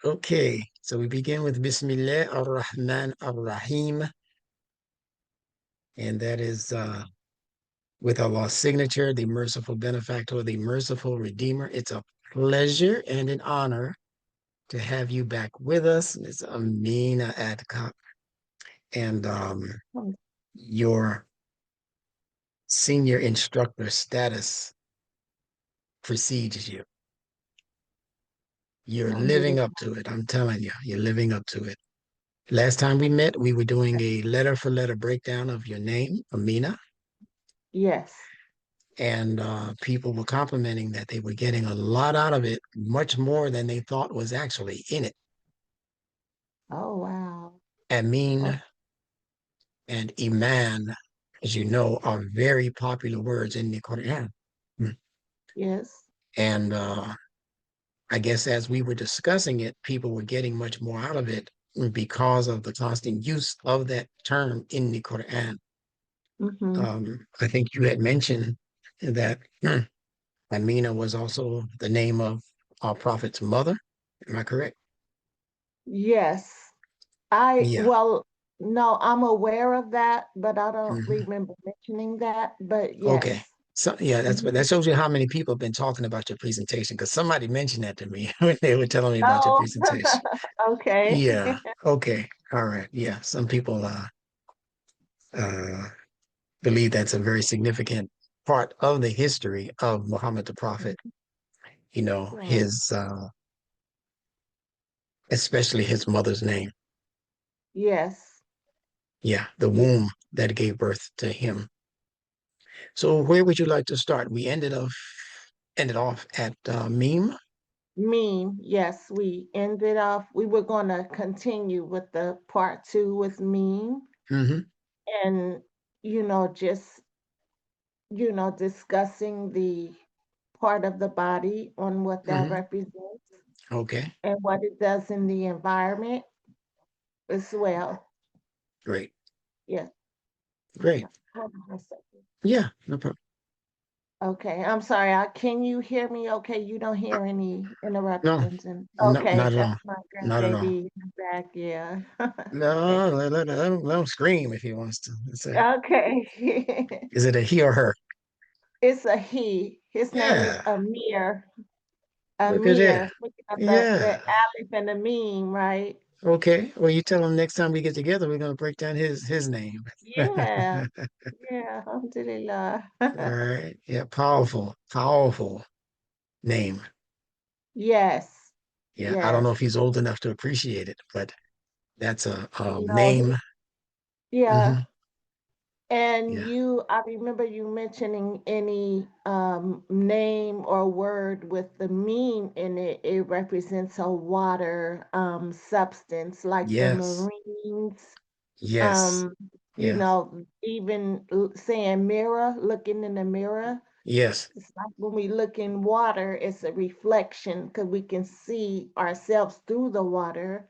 Okay, so we begin with Bismillah ar-Rahman ar-Rahim, and that is with Allah's signature, the merciful benefactor, the merciful redeemer. It's a pleasure and an honor to have you back with us, Ms. Amina Adcock, and Hmm. your senior instructor status precedes you. You're living Alhamdulillah. up to it. I'm telling you, you're living up to it. Last time we met, we were doing a letter for letter breakdown of your name, Amina, Yes. and people were complimenting that they were getting a lot out of it, much more than they thought was actually in it. Oh, wow. Oh, Amin and Iman, as you know, are very popular words in the Quran. yes. And I guess as we were discussing it, people were getting much more out of it because of the constant use of that term in the Quran. Mm-hmm. I think you had mentioned that Amina was also the name of our prophet's mother. Am I correct? Yes. Yeah. Well, no, I'm aware of that, but I don't Mhm. remember mentioning that. But Okay. yes. So yeah, that's what Mhm. that shows you how many people have been talking about your presentation because somebody mentioned that to me when they were telling me about your Oh, presentation. okay. Yeah. Okay. All right. Yeah. Some people uh believe that's a very significant part of the history of Muhammad the Prophet. You know, Right. his especially his mother's name. Yes. Yeah, the Yeah. womb that gave birth to him. So where would you like to start? We ended off at meme. Meme. Yes, we were going to continue with the part two with meme Hmm. and, just, discussing the part of the body on what that Hmm. represents Okay, and what it does in the environment as well. great, Yes. great. Hold on a second. Yeah, no problem. Okay, I'm sorry. Can you hear me okay? You don't hear any No, interruptions and no, okay, not at that's all. my Not at all. grandbaby in the back, yeah. Okay. No, let him scream if he wants to. Okay. Is it a he or her? It's a he. His name is Yeah, Amir. look at Amir. that. Look at the Yeah. Aleph and the meme, right? Okay. Well, you tell him next time we get together, we're gonna break down his name. All Yeah. Yeah. Alhamdulillah. right. Yeah, powerful, powerful name. Yes. Yeah, I don't know Yes. if he's old enough to appreciate it, but that's a No, name. yeah. Hmm. And Yeah. I remember you mentioning any name or word with the meme in it. It represents a water substance, like the Yes. Marines. Yes. Um, Yeah. even saying mirror, looking in the mirror. Yes. It's like when we look in water, it's a reflection because we can see ourselves through the water,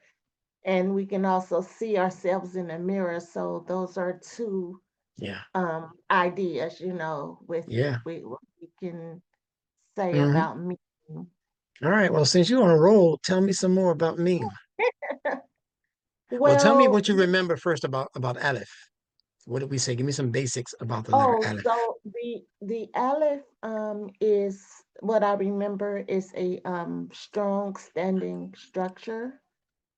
and we can also see ourselves in the mirror. So those are two Yeah. ideas, Yeah. with what we can say Hmm. about me. All right. Well, since you're on a roll, tell me some more about meme. Well, tell me Well, what you remember first about Aleph. What did we say? Give me some basics about the letter oh, Aleph. so the aleph is what I remember is a strong standing structure,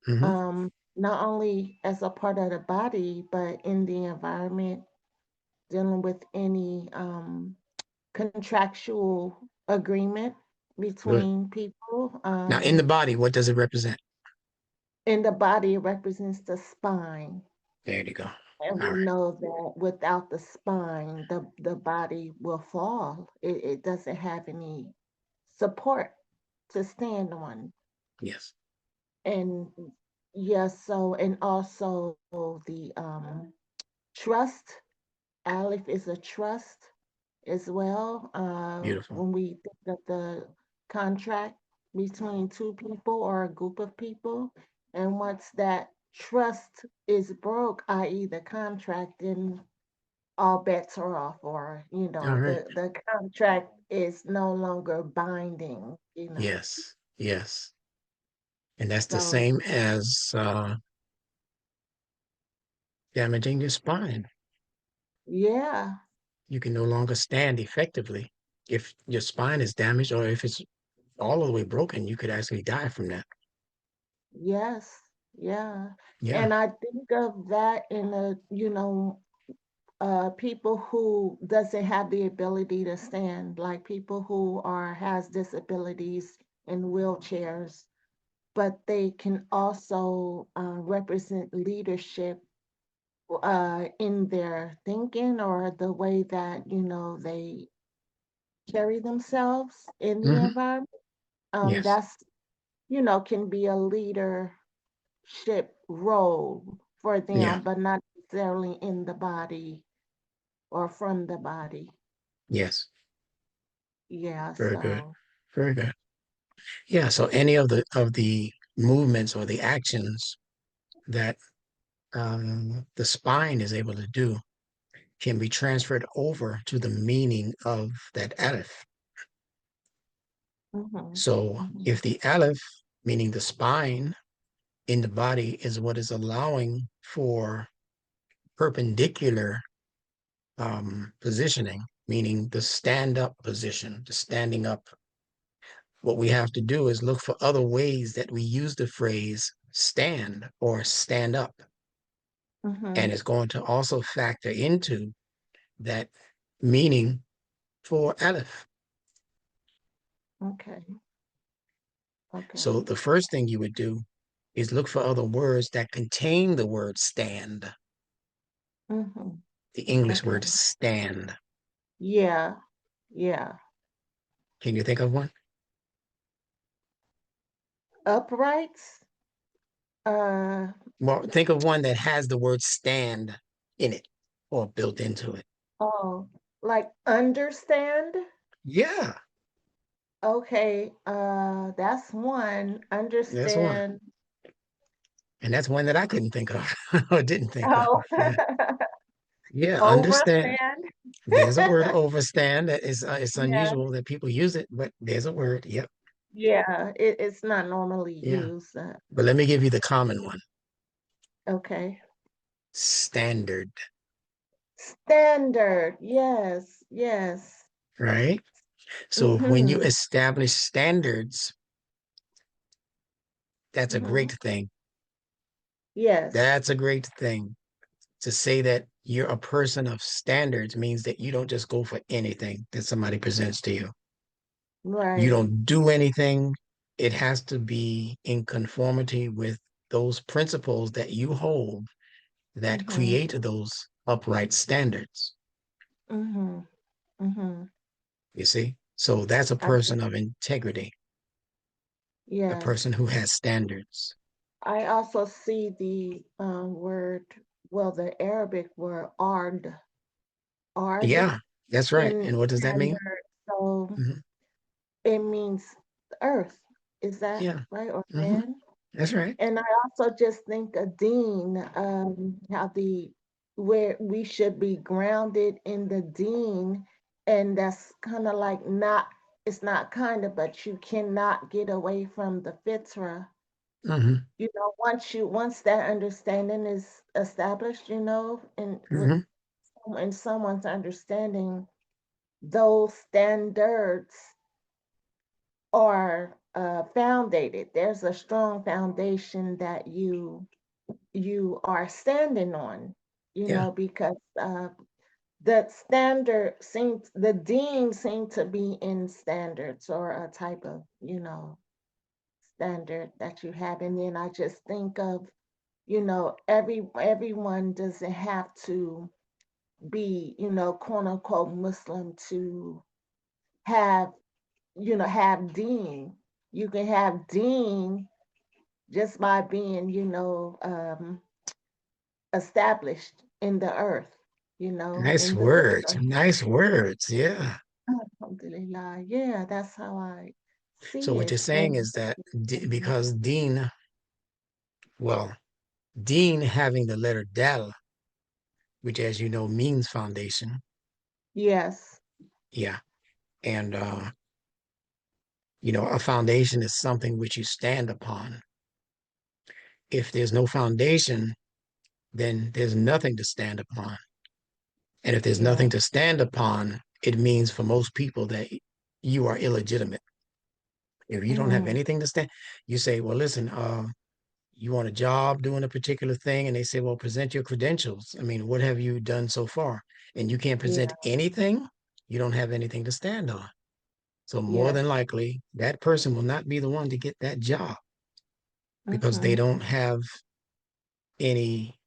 Hmm. not only as a part of the body, but in the environment, dealing with any contractual agreement Good. between people. Now, in the body, what does it represent? In the body, it represents the spine. There you go. And we All right. know that without the spine, the body will fall. It doesn't have any support to stand on. Yes. And yes, so and also the trust. Aleph is a trust as well. Beautiful. When we think of the contract between two people or a group of people, and once that trust is broke, i.e., the contract, then all bets are off, or All right. the contract is no longer binding. Yes. Yes. And that's the So, same as damaging your spine. yeah, You can no longer stand effectively. If your spine is damaged or if it's all the way broken, you could actually die from that. yes, yeah. Yeah. And I think of that in people who doesn't have the ability to stand, like people who are has disabilities in wheelchairs, but they can also represent leadership in their thinking or the way that they carry themselves in the Hmm. environment. Yes. That's can be a leadership role for Yeah. them, but not necessarily in the body or from the body. Yes. Yeah, Very good. so. Very good. Yeah. So any of the movements or the actions that the spine is able to do can be transferred over to the meaning of that aleph. Mhm. So Mhm. if the aleph, meaning the spine in the body, is what is allowing for perpendicular positioning, meaning the stand up position, the standing up, what we have to do is look for other ways that we use the phrase stand or stand up. And Mhm. it's going to also factor into that meaning for aleph. Okay. So Okay. the first thing you would do is look for other words that contain the word stand, Mhm. the English Okay. word stand. Yeah. Yeah. Can you think of one? Uprights. Uh Well, think of one that has the word stand in it or built into it. oh, like understand? Yeah, Okay. That's one. that's one. Understand. And that's one that I couldn't think of or didn't think of. Oh. Yeah. Yeah, understand. Overstand. There's a word overstand that is it's Yeah. unusual that people use it, but there's a word. Yep. Yeah. It's not normally Yeah. used. But let me give you the common one. Okay. Standard, Standard. Yes. Yes. right? So when you Mhm. establish standards, that's a great Mhm. thing. Yes. That's a great thing. To say that you're a person of standards means that you don't just go for anything that somebody presents to you. You Right. don't do anything. It has to be in conformity with those principles that you hold that Mhm. create those upright standards. Mhm. Mhm. You see? So that's a I get. person of integrity, a Yes. person who has standards. I also see the word, well, the Arabic word ard Yeah, that's right. in And what does that mean? standard. So Hmm. it means earth. Is that Yeah. right? Or Hmm. land? That's right. And I also just think a dean, how the where we should be grounded in the dean, and that's kind of like not. It's not kind of, but you cannot get away from the fitra. Hmm. Once that understanding is established, and Hmm. in someone's understanding, those standards are founded. There's a strong foundation that you are standing on, Yeah. because the dean seem to be in standards or a type of, standard that you have. And then I just think of, everyone doesn't have to be, quote unquote Muslim to have, have deen. You can have deen just by being, established in the earth, Nice in the words. fitra. Nice words. Yeah. Alhamdulillah. Yeah, that's how I So see what you're it. saying And is that because Dean, well, Dean having the letter Del, which as you know means foundation. yes. Yeah. And a foundation is something which you stand upon. If there's no foundation, then there's nothing to stand upon. And if there's Yeah. nothing to stand upon, it means for most people that you are illegitimate. If you don't have Mm, anything to stand, you say, well, listen, you want a job doing a particular thing, and they say, well, present your credentials. I mean, what have you done so far? And you can't present yeah. anything, you don't have anything to stand on. So more Yes. than likely, that person will not be the one to get that job because they Mm-hmm. don't have any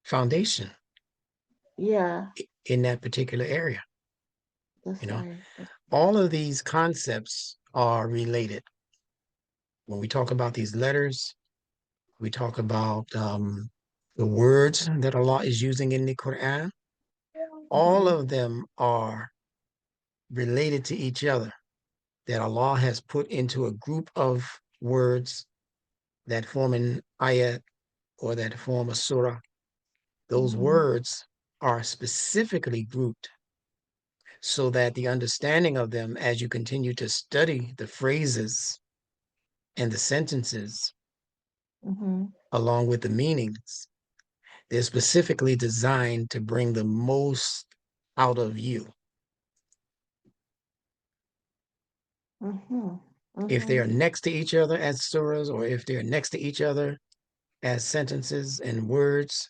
foundation Yeah. in that particular area. You That's know, right. all of these concepts are related. When we talk about these letters, we talk about the words that Allah is using in the Quran. All Mm-hmm. of them are related to each other, that Allah has put into a group of words that form an ayat or that form a surah. Those Mm-hmm. words are specifically grouped so that the understanding of them as you continue to study the phrases and the sentences Mm-hmm. along with the meanings, they're specifically designed to bring the most out of you. Mm-hmm. If they Mm-hmm. are next to each other as surahs, or if they're next to each other as sentences and words,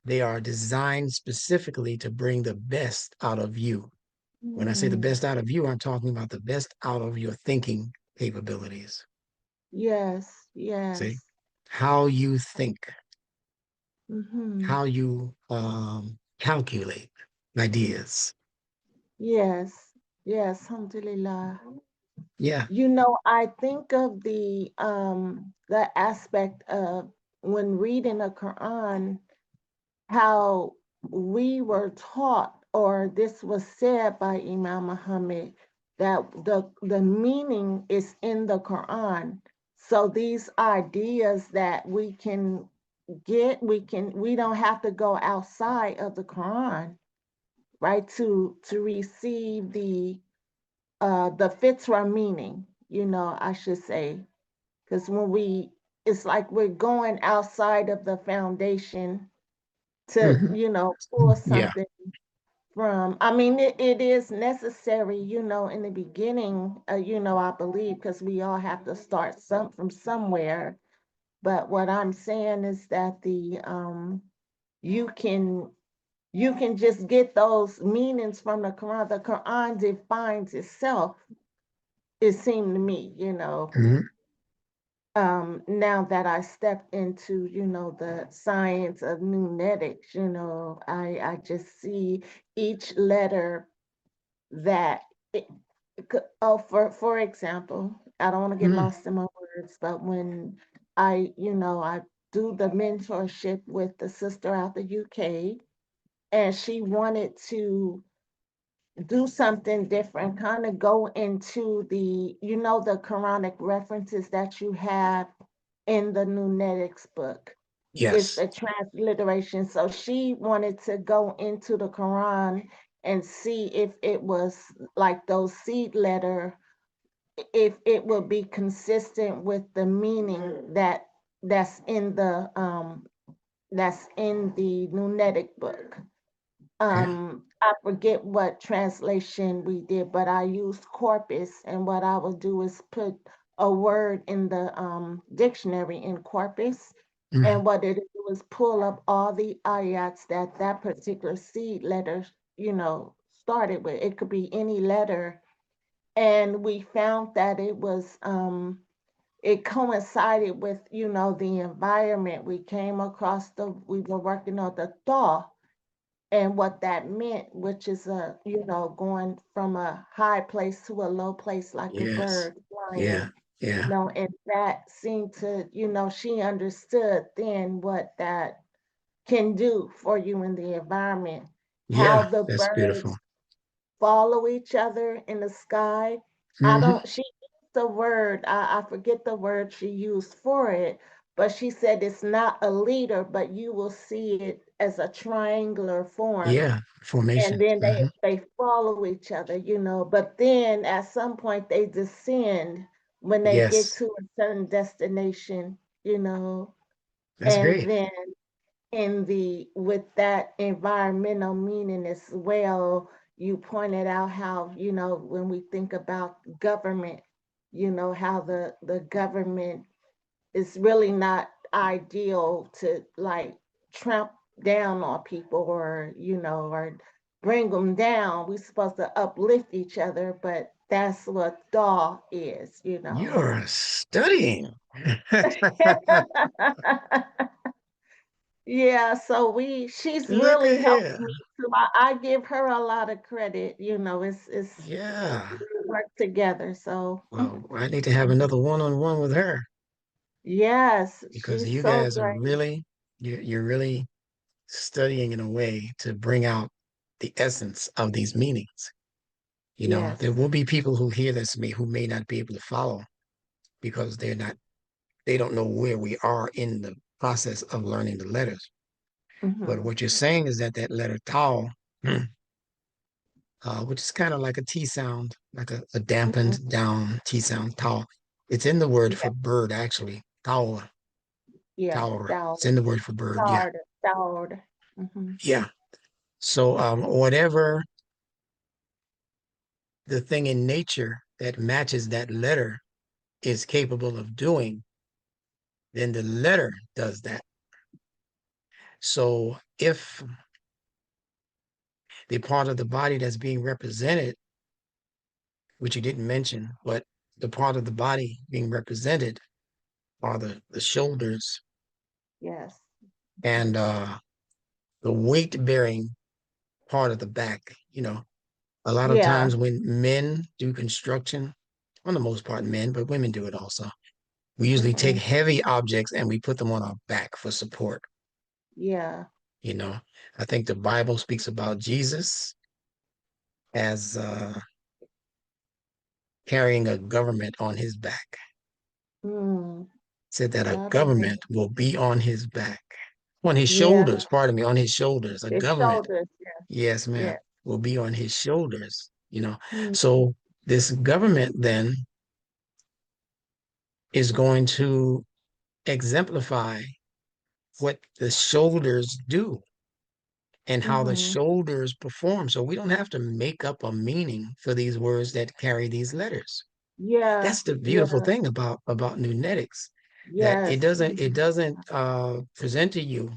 they are designed specifically to bring the best out of you. When I say the Mm. best out of you, I'm talking about the best out of your thinking capabilities. Yes. See, Yes. how you think, Mm-hmm. how you calculate ideas. Yes. Yes. Alhamdulillah. Yeah. I think of the aspect of when reading the Quran, how we were taught, or this was said by Imam Muhammad, that the meaning is in the Quran. So these ideas that we can get, we don't have to go outside of the Quran, right, to receive the fitra meaning, I should say. Because when it's like we're going outside of the foundation to, Mhm. pull Yeah. something from. I mean, it is necessary, in the beginning, I believe, because we all have to start from somewhere. But what I'm saying is that you can you can just get those meanings from the Quran. The Quran defines itself, it seemed to me, Mhm. now that I stepped into, the science of numetics, I just see each letter that it, oh, for example, I don't want to get Mhm. lost in my words, but when I do the mentorship with the sister out the UK, and she wanted to do something different, kind of go into the Quranic references that you have in the Nunetics book. It's Yes. a transliteration. So she wanted to go into the Quran and see if it was like those seed letter, if it would be consistent with the meaning that's in the Nunetic book. Okay. I forget what translation we did, but I used corpus, and what I would do is put a word in the dictionary in corpus, Mhm. and what it do is pull up all the ayats that particular seed letter, started with. It could be any letter, and we found that it coincided with, the environment. We were working on the thought and what that meant, which is going from a high place to a low place like a Yes. bird Yeah. flying, Yeah. and that seemed to, she understood then what that can do for you in the environment, how Yeah. the That's beautiful. birds follow each other in the sky. Hmm. She used the word, I forget the word she used for it, but she said it's not a leader, but you will see it as a triangular form, Yeah. and Formation. then they Hmm. they follow each other, but then at some point they descend when they get Yes. to a certain destination, you know That's And great. then in the with that environmental meaning as well, you pointed out how, when we think about government, how the government is really not ideal to like tramp down on people, or or bring them down. We're supposed to uplift each other, but that's what daw is. You're studying. Yeah, so she's Look really at helped here. me too. I give her a lot of credit. It's Yeah. we work together. So Well, I need to have another one-on-one with her yes, because she's you so guys are great. really, you're really studying in a way to bring out the essence of these meanings. There Yes. will be people who hear this to me who may not be able to follow because they don't know where we are in the process of learning the letters. But Mhm. what you're saying is that that letter tau, which is kind of like a T sound, like a Mhm. dampened down T sound, tau. It's in the word Yeah. for bird, actually. Tau, Yeah. tower. Down. It's in the word for bird. Yeah. Hard. Down. Mhm. Yeah. So, whatever the thing in nature that matches that letter is capable of doing, then the letter does that. So, if the part of the body that's being represented, which you didn't mention, but the part of the body being represented are the shoulders Yes. and the weight bearing part of the back. A lot of Yeah. times when men do construction, on the most part, men, but women do it also. We usually take Mhm. heavy objects and we put them on our back for support. Yeah. You know, I think the Bible speaks about Jesus as carrying a government on his back. Mm. Said that a Yeah, I don't think. government will be on his back, on his Yeah. shoulders, pardon me, on his shoulders. A His government, shoulders. Yeah. yes, ma'am, Yeah. will be on his shoulders. Mm. So this government then is going to exemplify what the shoulders do and how the Mhm. shoulders perform. So we don't have to make up a meaning for these words that carry these letters. Yeah. That's the beautiful Yeah. thing about Nunetics, that it Yes. doesn't it doesn't present to you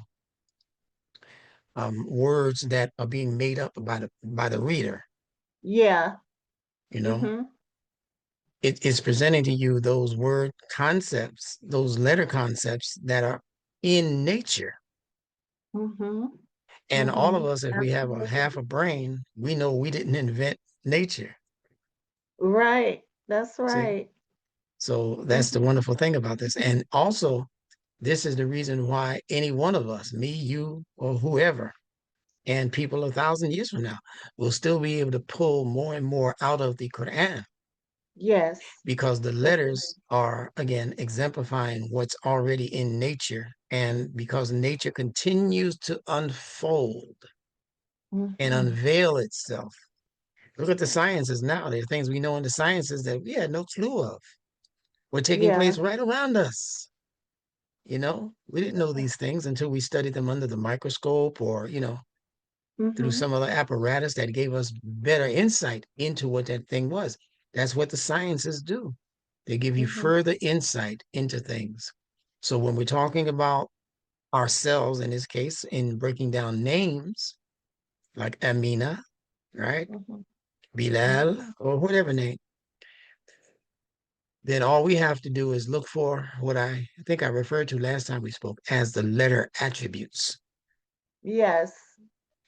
words that are being made up by the reader. Yeah. You know, Mhm. it's presenting to you those word concepts, those letter concepts that are in nature. Mhm. And all of Mhm. us, if we have a Absolutely. half a brain, we know we didn't invent nature. Right. That's See? right. So that's the Mhm. wonderful thing about this. And also, this is the reason why any one of us, me, you, or whoever, and people 1,000 years from now, will still be able to pull more and more out of the Quran Yes. because the That's letters right. are, again, exemplifying what's already in nature. And because nature continues to unfold and Mhm. unveil itself. Look at the sciences now. There are things we know in the sciences that we had no clue of. Were taking Yeah. place right around us. We didn't know these things until we studied them under the microscope or, through Mhm. some other apparatus that gave us better insight into what that thing was. That's what the sciences do. They give you Mhm. further insight into things. So when we're talking about ourselves, in this case, in breaking down names like Amina, right? Mhm. Mhm. Bilal, or whatever name, then all we have to do is look for what I think I referred to last time we spoke as the letter attributes. Yes.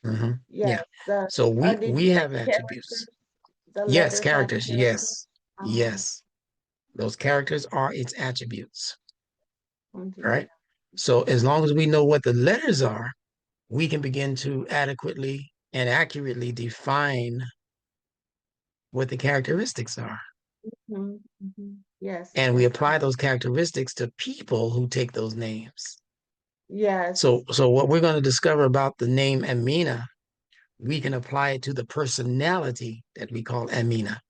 Yeah. Yes. The So we did you we say have attributes. characters? The Yes, letters are the characters. characters. Yes. Uh-huh. Yes. Those characters are its attributes, Mhm. right? So as long as we know what the letters are, we can begin to adequately and accurately define what the characteristics are. Mhm. Mhm. Yes. And we Yes. apply those characteristics to people who take those names. Yes. So what we're going to discover about the name Amina, we can apply it to the personality that we call Amina.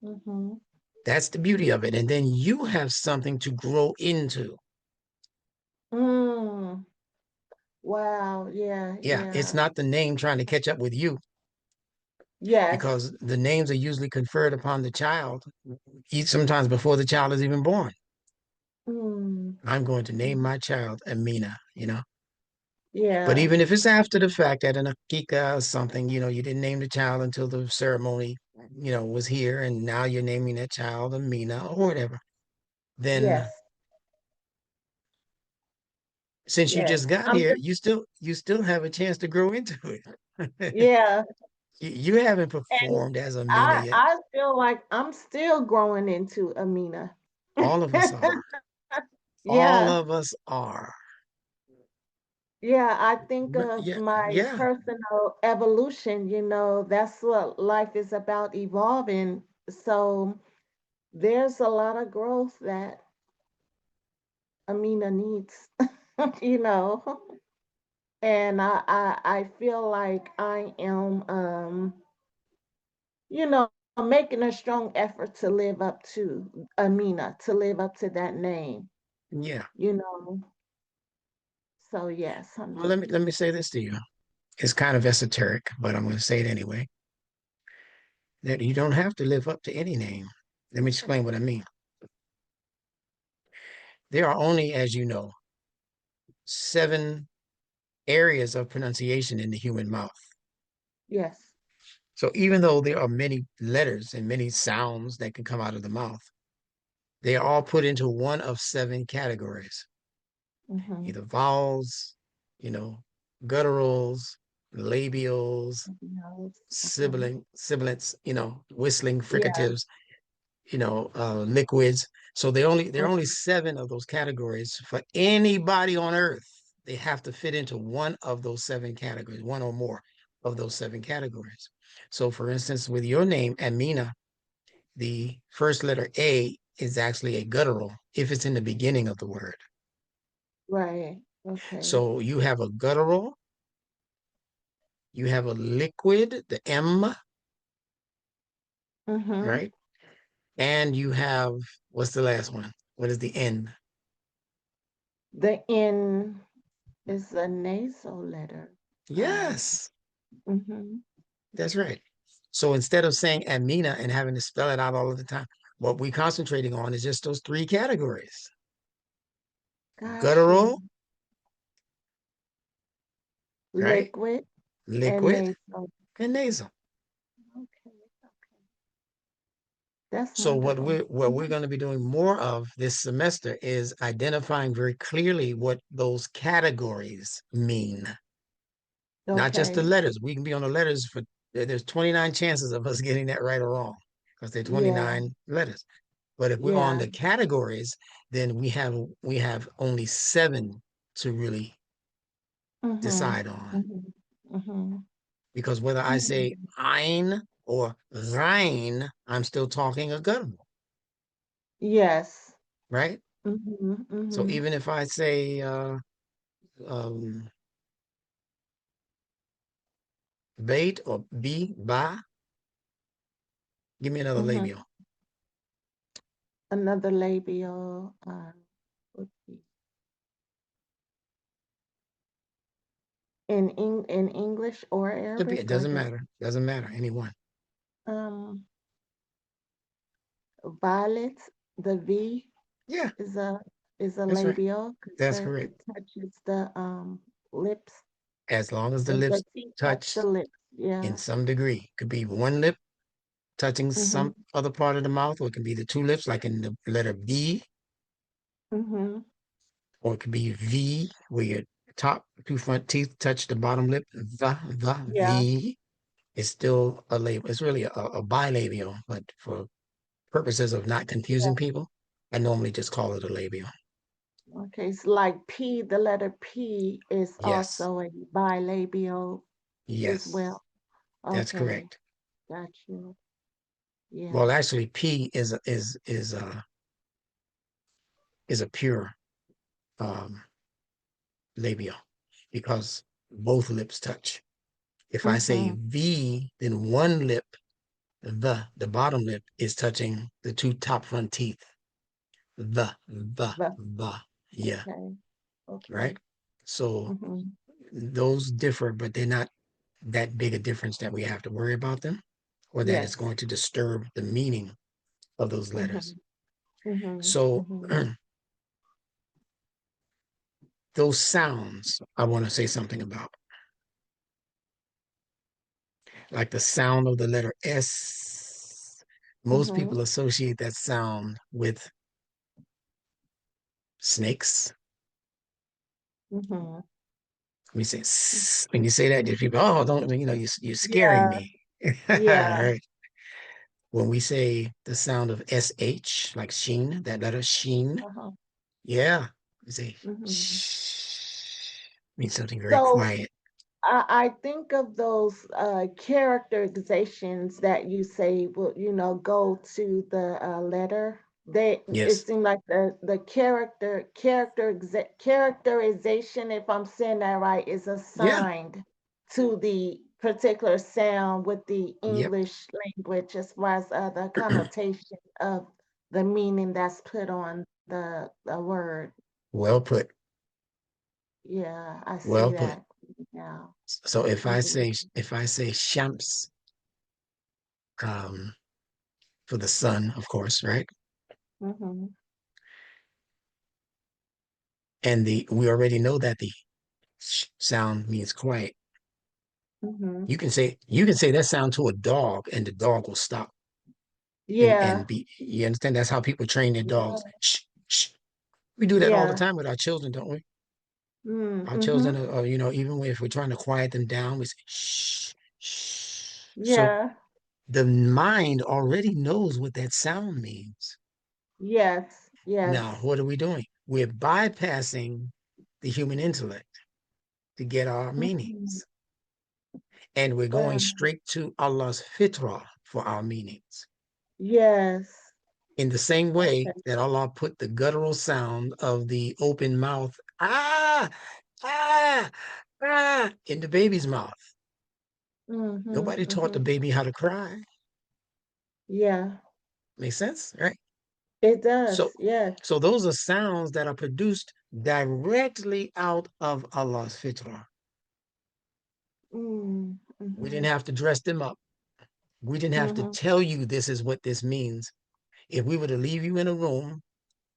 Mhm. That's the beauty of it. And then you have something to grow into. Mm. Wow. Yeah. Yeah, it's Yeah. not the name trying to catch up with you Yes. because the names are usually conferred upon the child, sometimes before the child is even born. Mm. I'm going to name my child Amina, you know. But Yeah. even if it's after the fact at an akika or something, you didn't name the child until the ceremony, was here, and now you're naming that child Amina or whatever. Yes. Then since you Yes. just got I'm here, just. you still have a chance to grow into it. Yeah. You haven't And performed as Amina I yet. I feel like I'm still growing into Amina. All of us are. All Yeah. of us are. Yeah, I think of Yeah, my yeah, personal evolution, that's what life is about, evolving. So there's a lot of growth that Amina needs, you know. And I feel like I am you know, making a strong effort to live up to Amina, to live up to that name, yeah. you know. So yes, I'm Well, let me doing. say this to you. It's kind of esoteric, but I'm going to say it anyway. That you don't have to live up to any name. Let me explain what I mean. There are only, as you know, 7 areas of pronunciation in the human mouth. Yes. So even though there are many letters and many sounds that can come out of the mouth, they are all put into one of 7 categories, Mm-hmm. either vowels, you know, gutturals, labials, Okay. sibilants, whistling Yeah. fricatives, liquids. So there are only Okay. 7 of those categories for anybody on earth. They have to fit into one of those 7 categories, one or more of those 7 categories. So, for instance, with your name, Amina, the first letter A is actually a guttural if it's in the beginning of the word. Right. Okay. So you have a guttural, you have a liquid, the M, Mm-hmm. right? And you have, what's the last one? What is the N? The N is a nasal letter. Um, Yes, mm-hmm. that's right. So instead of saying Amina and having to spell it out all of the time, what we're concentrating on is just those 3 categories: Got guttural, you. right? Liquid and Liquid nasal. and nasal. Okay. That's So what wonderful. we're what we're Mhm. going to be doing more of this semester is identifying very clearly what those categories mean, not just the Okay. letters. We can be on the letters there's 29 chances of us getting that right or wrong because there are Yeah. 29 letters. But if we're on Yeah. the categories, then we have only 7 to really Mm-hmm. decide on. Mm-hmm. Mm-hmm. Because whether I say Mm. ein or rein, I'm still talking a guttural, Yes. right? Mm-hmm. So Mm-hmm. even if I say um, bait or ba, give me another Mm-hmm. labial. Another labial. Let's see. In English or It Arabic or doesn't just matter. Doesn't matter. Anyone. um violet. The V Yeah, is a that's right. labial because That's the correct. it touches the lips. As long as the The lips teeth touch touch the lips. in Yeah. some degree, could be one lip touching some Mm-hmm. other part of the mouth, or it can be the 2 lips, like in the letter B, Mm-hmm. or it could be V, where your top 2 front teeth touch the bottom lip. The Yeah. V is still a label. It's really a bilabial, but for purposes of not Yeah. confusing people, I normally just call it a labial. Okay. It's like P. The letter P is Yes, also a bilabial as yes, well. that's Okay. correct. Got you. Well, Yeah. actually, P is a pure um, labial because both lips touch. If I say Mm-hmm. V, then one lip, the bottom lip, is touching the 2 top front teeth. The, The yeah, okay. Okay. right. So Mhm. those differ, but they're not that big a difference that we have to worry about them or that it's Yes. going to disturb the meaning of those letters. Mhm. Mhm. So Mhm. those sounds I want to say something about, like the sound of the letter S. Most Mhm. people associate that sound with snakes. Mhm. When you say that, there's people, oh, don't, you're scaring Yeah. me. All Yeah. right. When we say the sound of SH, like sheen, that letter sheen, Uh-huh. yeah, we say Mhm. shh, means something very So quiet. I think of those characterizations that you say will, go to the letter. It Yes. seemed like the characterization, if I'm saying that right, is Yeah. assigned to the particular sound with the Yep. English language as far as the connotation of the meaning that's put on the word. Well put. Yeah, I Well see put. that now. So Mhm. if I say Shams, um, for the sun, of course, right? Mhm. And the we already know that the sound means quiet. Mhm. You can say that sound to a dog, and the dog will stop and Yeah. be. You understand? That's how people train their dogs. Yeah. Shh, shh. We do that all the Yeah. time with our children, don't we? Mm, Our children, mhm. even if we're trying to quiet them down, we say shh, shh. So Yeah. the mind already knows what that sound means. Yes. Now, Yes. what are we doing? We're bypassing the human intellect to get our Mhm. meanings. And we're going Um, straight to Allah's fitrah for our meanings. yes. In the same way Okay. that Allah put the guttural sound of the open mouth, ah, ah, in the baby's mouth. Mhm. Nobody taught the Mhm. baby how to cry. Yeah. Makes sense, right? It So, does. Yes. so those are sounds that are produced directly out of Allah's fitrah. Mm. We didn't Mhm. have to dress them up. We didn't have to Mhm. tell you this is what this means. If we were to leave you in a room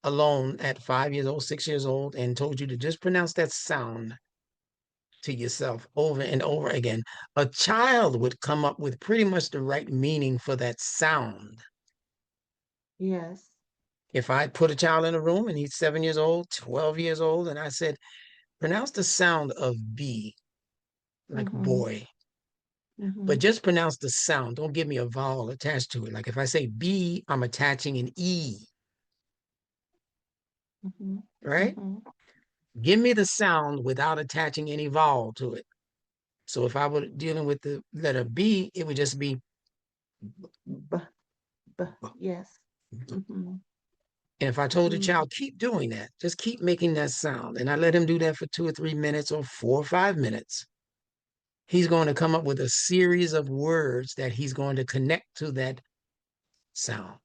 alone at 5 years old, 6 years old, and told you to just pronounce that sound to yourself over and over again, a child would come up with pretty much the right meaning for that sound. Yes. If I put a child in a room and he's 7 years old, 12 years old, and I said, pronounce the sound of B, like Mhm. boy, but Mhm. just pronounce the sound. Don't give me a vowel attached to it. Like if I say B, I'm attaching an E, Mhm. right? Mhm. Give me the sound without attaching any vowel to it. So if I were dealing with the letter B, it would just be, B. B. Yes. Mhm. and if I told the Mm. child, keep doing that, just keep making that sound, and I let him do that for 2 or 3 minutes or 4 or 5 minutes, he's going to come up with a series of words that he's going to connect to that sound.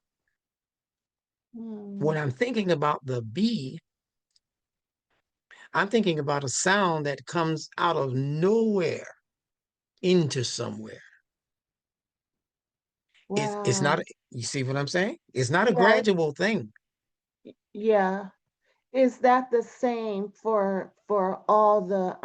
When Mm. I'm thinking about the B, I'm thinking about a sound that comes out of nowhere into somewhere. It's not, Wow. you see what I'm saying? It's not a Yes. gradual thing. Yeah. Is that the same for all the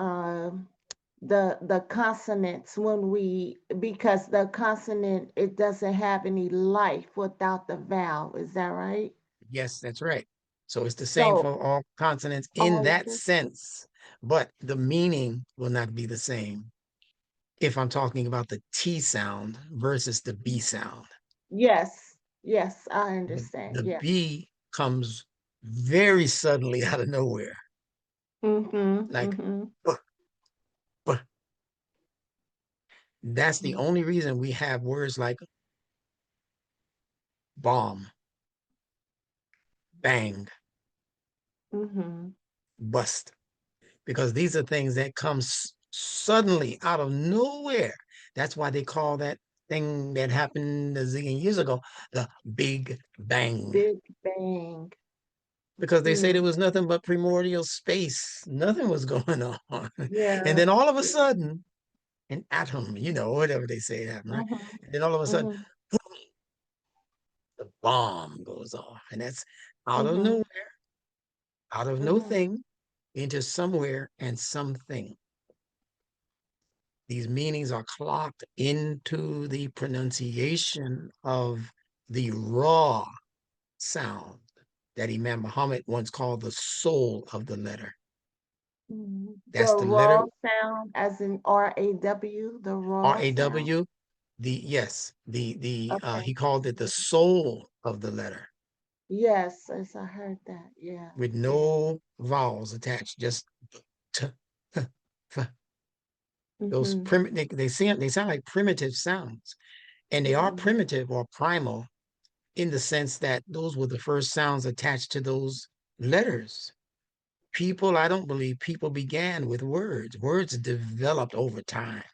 consonants when we, because the consonant, it doesn't have any life without the vowel, is that right? Yes, that's right. So it's the same So for all consonants in all of that this. sense, but the meaning will not be the same if I'm talking about the T sound versus the B sound. Yes, yes, I The understand. Yes. B comes very suddenly out of nowhere, Mm-hmm. like, Mm-hmm. "Buh, buh." That's the only reason we have words like bomb, bang, Mm-hmm. bust, because these are things that come suddenly out of nowhere. That's why they call that thing that happened a zillion years ago the Big Bang. Big bang. because they say there Mm. was nothing but primordial space. Nothing was going on. And Yeah. then all of a Yeah. sudden, an atom, whatever they say happened, right? Mhm. And then all of a sudden, Mhm. the bomb goes off. And that's out of Mhm. nowhere, out of no Mhm. thing, into somewhere and something. These meanings are clocked into the pronunciation of the raw sound that Imam Muhammad once called the soul of the letter. Mhm. The That's the letter raw sound, as in RAW, the raw sound. RAW. The Okay. he called it the Mhm. soul of the letter Yes, as I heard that. Yeah. with Yeah. no vowels attached, just t, h, f. Those Mhm. they sound like primitive sounds, and they are Mhm. primitive or primal in the sense that those were the first sounds attached to those letters. I don't believe people began with words. Words developed over time,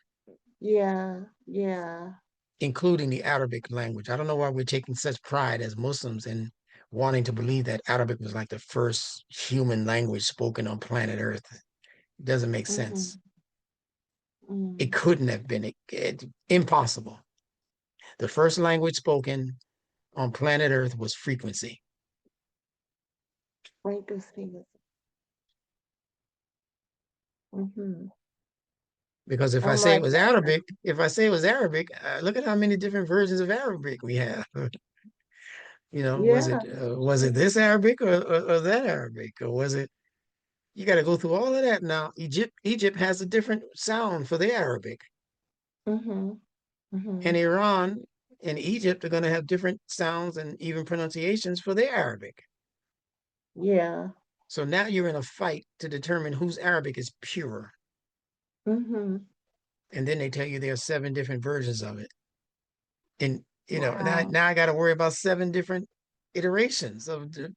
Yeah. Yeah. including the Arabic language. I don't know why we're taking such pride as Muslims in wanting to believe that Arabic was like the first human language spoken on planet Earth. It doesn't make sense. Mhm. It Mhm. couldn't have been impossible. The first language spoken on planet Earth was frequency. Frequency. Mhm. Because if I I'm say it right was there. Arabic, look at how many different versions of Arabic we have. Yeah. Was it Yeah. this Arabic or that Arabic, or was it? You got to go through all of that now. Egypt has a different sound for the Arabic, Mhm. and Mhm. Iran and Egypt are going to have different sounds and even pronunciations for their Arabic. Yeah. So now you're in a fight to determine whose Arabic is pure, Mhm. and then they tell you there are seven different versions of it, and now, Wow. now I got to worry about seven different iterations of the.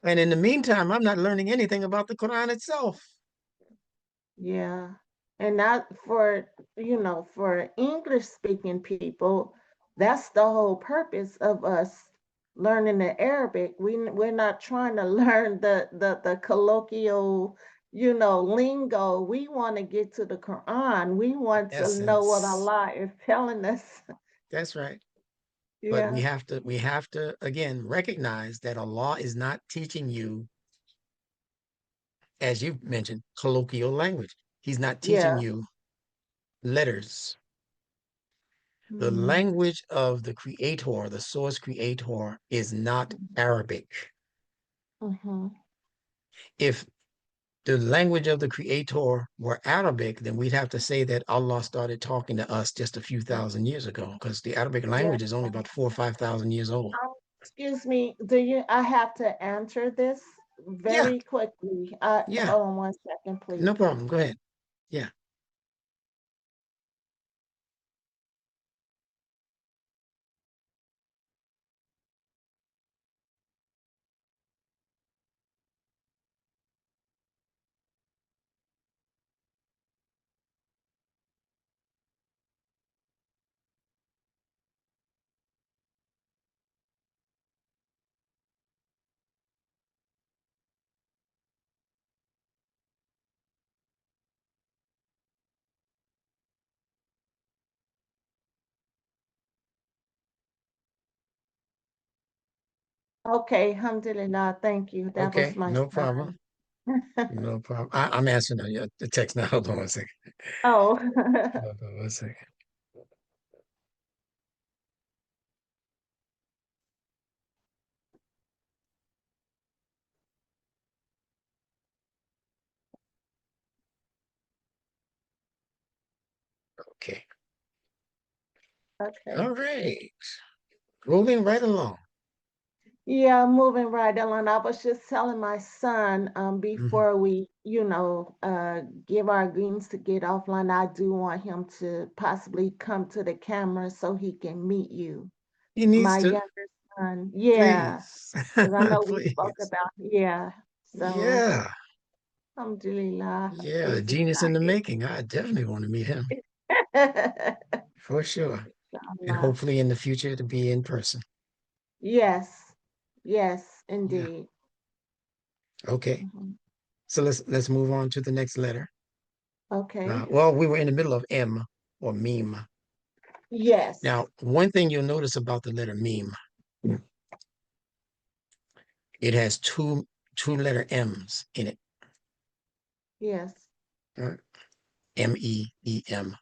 And in the meantime, I'm not learning anything about the Quran itself. Yeah. And not for, for English speaking people, that's the whole purpose of us learning the Arabic. We're not trying to learn the colloquial, lingo. We want to get to the Quran. We want to know what Essence. Allah is telling us. That's right. But we Yeah. have to we have to again recognize that Allah is not teaching you, as you mentioned, colloquial language. He's not teaching Yeah. you letters. The Mm-hmm. language of the creator, the source creator, is not Arabic. Mm-hmm. If the language of the creator were Arabic, then we'd have to say that Allah started talking to us just a few thousand years ago, because the Arabic Yeah. language is only about 4 or 5 thousand years old. Excuse me, I have to answer this Yeah, very quickly. yeah, Hold on 1 second, no please. problem. Go ahead. Yeah, Okay, alhamdulillah, thank you. That was okay, my no son. problem. No problem. I'm answering the text now. Hold on 1 second. Oh, Hold on 1 second. Okay. okay. All right. Moving right along. Yeah, moving right along. I was just telling my son, Mhm. before we, give our greens to get offline, I do want him to possibly come to the camera so he can meet you. He needs My to, younger son. Yeah. please. Because I know we spoke Please. about, yeah. So, Yeah. alhamdulillah, Yeah. A Jesus genius in the Sahib. making. I definitely want to meet him for sure. And Inshallah. hopefully in the future to be in person. Yes, yes. Yeah. indeed. Okay. Hmm. So let's move on to the next letter. Okay. Well, we were in the middle of M or meme. Yes. Now, one thing you'll notice about the letter meme, it has two letter M's in it. Yes. uh, MEEM.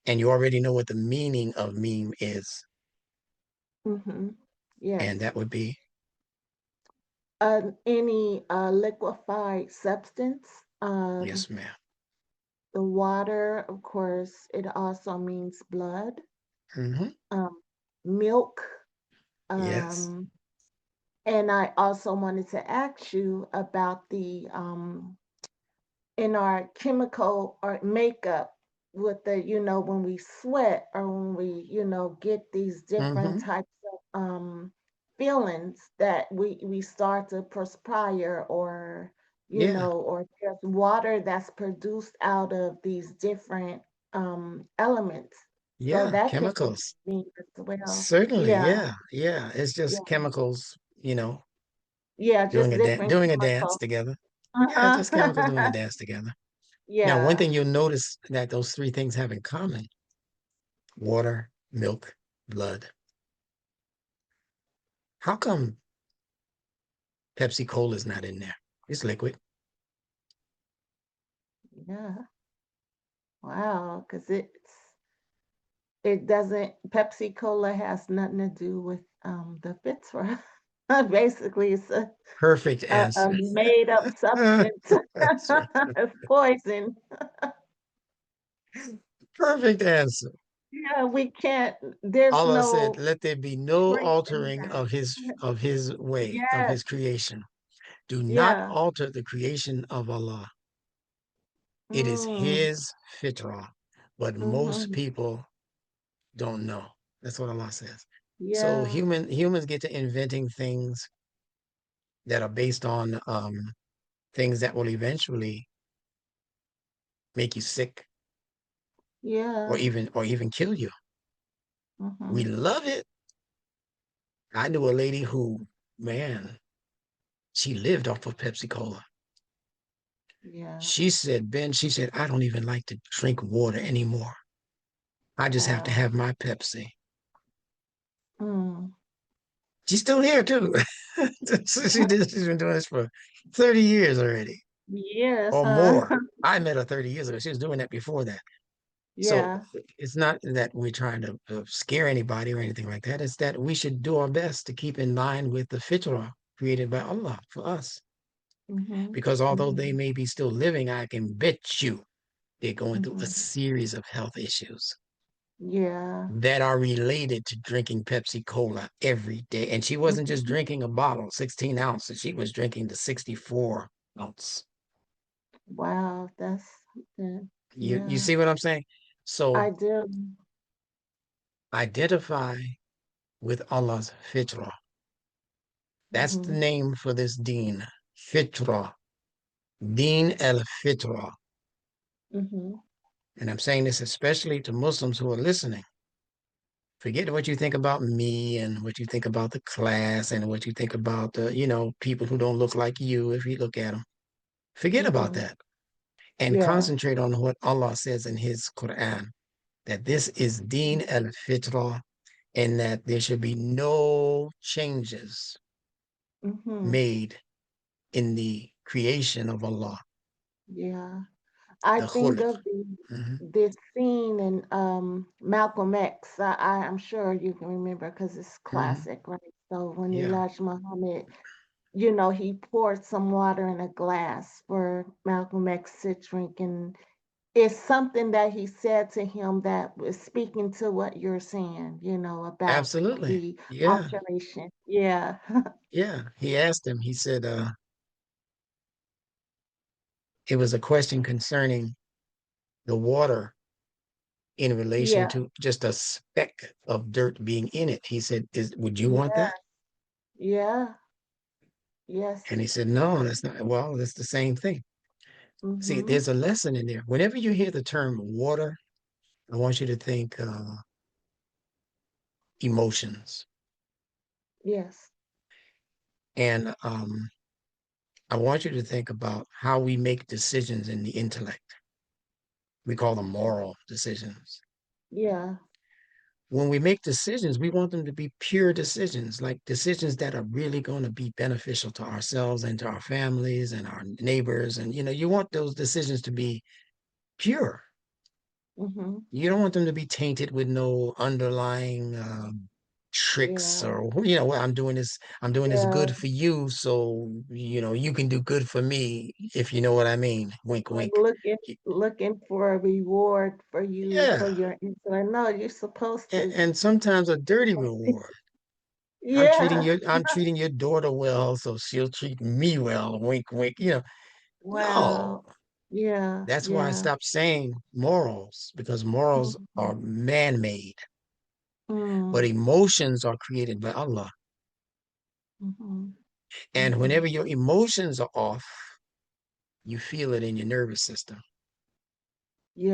And you already know what the meaning of meme is. Hmm. Yes. And that would be, Any liquefied substance. yes, ma'am. The water, of course, it also means blood. Hmm. Um, Milk. Yes. Um, and I also wanted to ask you about the in our chemical or makeup with the, when we sweat or when we, get these different Hmm. types of feelings that we start to perspire, or Yeah. or there's water that's produced out of these different elements, so Yeah. that can Chemicals. mean as well. Certainly. Yeah. Yeah. Yeah. It's Yeah. just chemicals, Yeah, just different doing a dance chemicals. together. Yeah. Just chemicals doing a Uh-huh. dance together. Now, one Yeah. thing you'll notice that those three things have in common: water, milk, blood. How come Pepsi Cola is not in there? It's liquid. Yeah. Wow, because it doesn't, Pepsi Cola has nothing to do with the Fitzroy. Basically, it's Perfect a answer. made up substance. That's right. It's poison. Perfect answer. Yeah, we can't, there's Allah said, no "Let there be no drinking altering that. of his way, of Yes. his creation. Do not Yeah. alter the creation of Allah. It is Mm. his fitrah, but most Mm-hmm. people don't know." That's what Allah says. So Yeah. humans get to inventing things that are based on things that will eventually make you sick Yeah. or even kill you. We Mm-hmm. love it. I knew a lady who, man, she lived off of Pepsi Cola. Yeah. She said, Ben, she said, I don't even like to drink water anymore. I just have to Wow. have my Pepsi. Mm. She's still here too. She's been doing this for 30 years already Yes, or huh? more. I met her 30 years ago. She was doing that before that. So Yeah. it's not that we're trying to scare anybody or anything like that. It's that we should do our best to keep in line with the fitrah created by Allah for us. Mm-hmm. Because although they Mm-hmm. may be still living, I can bet you they're going through a Mm-hmm. series of health issues Yeah. that are related to drinking Pepsi Cola every day. And she wasn't just Mhm. drinking a bottle, 16 ounces. She was drinking the 64 ounce. Wow, that's something. You Yeah, see what I'm saying? So I do. identify with Allah's fitrah. That's the Mhm. name for this deen, fitrah, deen el fitrah. Mhm. And I'm saying this especially to Muslims who are listening. Forget what you think about me and what you think about the class and what you think about the, people who don't look like you if you look at them. Forget about Mhm. that and Yeah. concentrate on what Allah says in His Quran, that this is Deen al Fitrah and that there should be no changes Mhm. made in the creation of Allah, Yeah. I the think khulq. of Mhm, this scene in Malcolm X. I'm sure you can remember because it's mhm. classic, right? So when Yeah, Elijah Muhammad, he poured some water in a glass for Malcolm X to drink, and it's something that he said to him that was speaking to what you're saying, about absolutely. the Yeah, alteration. Yeah. yeah. He asked him, he said, it was a question concerning the water in relation Yeah. to just a speck of dirt being in it. He said, would you want Yeah. that? Yeah. Yes. And he said, no, that's not. Well, that's the same thing. See, Mm-hmm. there's a lesson in there. Whenever you hear the term water, I want you to think emotions. Yes. And I want you to think about how we make decisions in the intellect. We call them moral decisions. Yeah. When we make decisions, we want them to be pure decisions, like decisions that are really going to be beneficial to ourselves and to our families and our neighbors. And, you want those decisions to be pure. Mm-hmm. You don't want them to be tainted with no underlying tricks Yeah. or, well, I'm doing this Yeah. good for you. So, you can do good for me, if you know what I mean. Wink, Like wink. looking for a reward for you for Yeah. your intellect. No, you're supposed And, to. and sometimes a dirty reward. I'm treating Yeah. your I'm treating your daughter well, so she'll treat me well. Wink, wink. No. Wow. Yeah. That's why I Yeah. stopped saying morals, because morals Mm-hmm. are man-made, but Mm. emotions are created by Allah. Mm-hmm. And Mm-hmm. whenever your emotions are off, you feel it in your nervous system.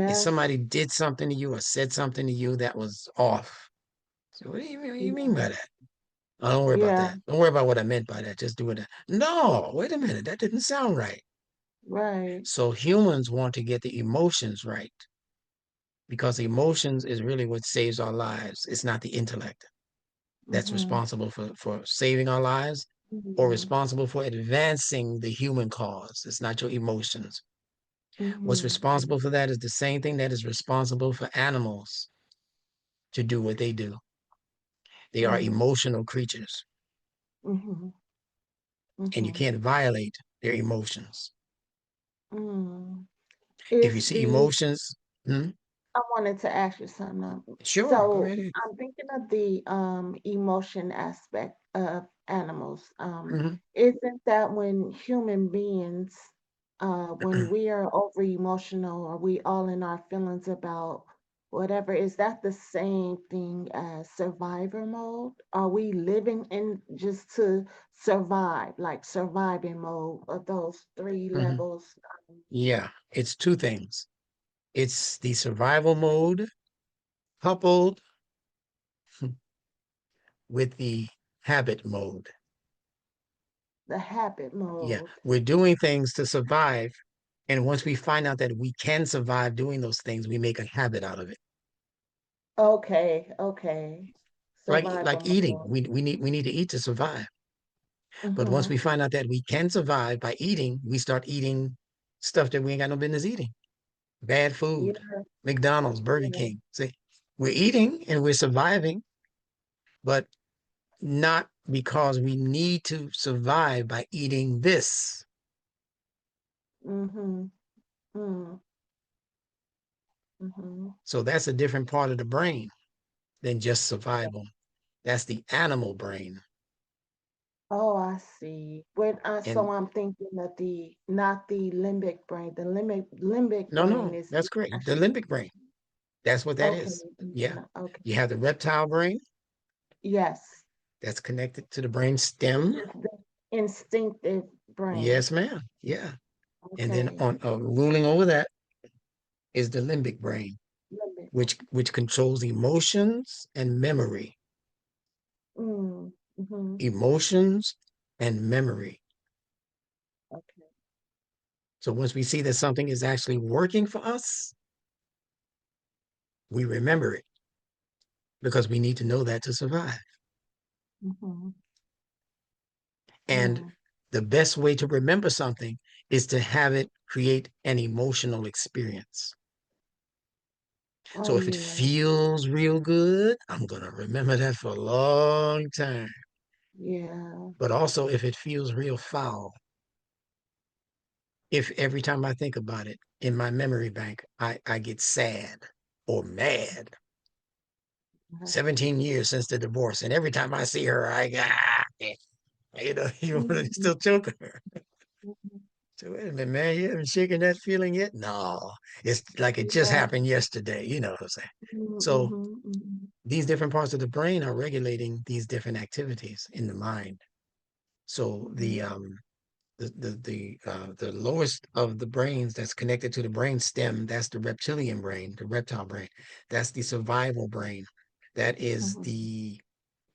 If Yes. somebody did something to you or said something to you that was off, so what do you mean by Yeah. that? Oh, don't worry about Yeah. that. Don't worry about what I meant by that. Just do it. No, wait a minute. That didn't sound right. Right. So humans want to get the emotions right, because emotions is really what saves our lives. It's not the intellect that's Mm-hmm. responsible for saving our lives or Mm-hmm. responsible for advancing the human cause. It's not your emotions. What's Mm-hmm. responsible for that is the same thing that is responsible for animals to do what they do. They are Mm-hmm. emotional creatures, Mm-hmm. and you Mm-hmm. can't violate their emotions. Mm. If you Is see the emotions, hmm, I wanted to ask you something. sure, go So right ahead. I'm thinking of the emotion aspect of animals. Hmm. Isn't that when human beings, when we are over emotional or we all in our feelings about whatever, is that the same thing as survivor mode? Are we living in just to survive, like surviving mode of those three Hmm. levels? Yeah, it's two things. It's the survival mode coupled with the habit mode. The habit Yeah, mode. we're doing things to survive. And once we find out that we can survive doing those things, we make a habit out of it. Okay, okay. Like Survival eating. mode. We need to eat to survive. But once Mm-hmm. we find out that we can survive by eating, we start eating stuff that we ain't got no business eating. Bad food, Yeah, McDonald's, Burger yeah. King. See, we're eating and we're surviving, but not because we need to survive by eating this. Mm-hmm. Mm, mm-hmm. So that's a different part of the brain than just survival. That's the animal brain. Oh, I see. When so And I'm thinking that the not the limbic brain. The limbic no, brain no, is that's great. The actually limbic brain. That's what that okay. is. Yeah. Okay. You have the reptile brain Yes. that's connected to the brain stem. It's the instinctive brain. Yes, ma'am. Yeah. And then Okay. on ruling over that is the limbic brain, Limbic. which controls emotions and memory. Mm. Mm-hmm. Emotions and memory. Okay. So once we see that something is actually working for us, we remember it, because we need to know that to survive. Mm-hmm. And Mm. the best way to remember something is to have it create an emotional experience. Oh So if it yeah. feels real good, I'm going to remember that for a long time. Yeah. But also, if it feels real foul, if every time I think about it in my memory bank, I get sad or mad. Uh-huh. 17 years since the divorce, and every time I see her, you want to Mhm, still choke her. mhm. So wait a minute, man, you haven't shaken that feeling yet? No, it's like it just Yeah. happened yesterday. You know what I'm saying? Mhm, So mhm, mhm, these different parts of the brain are regulating these different activities in the mind. So mhm, the lowest of the brains that's connected to the brain stem, that's the reptilian brain, the reptile brain. That's the survival brain. That is mhm, the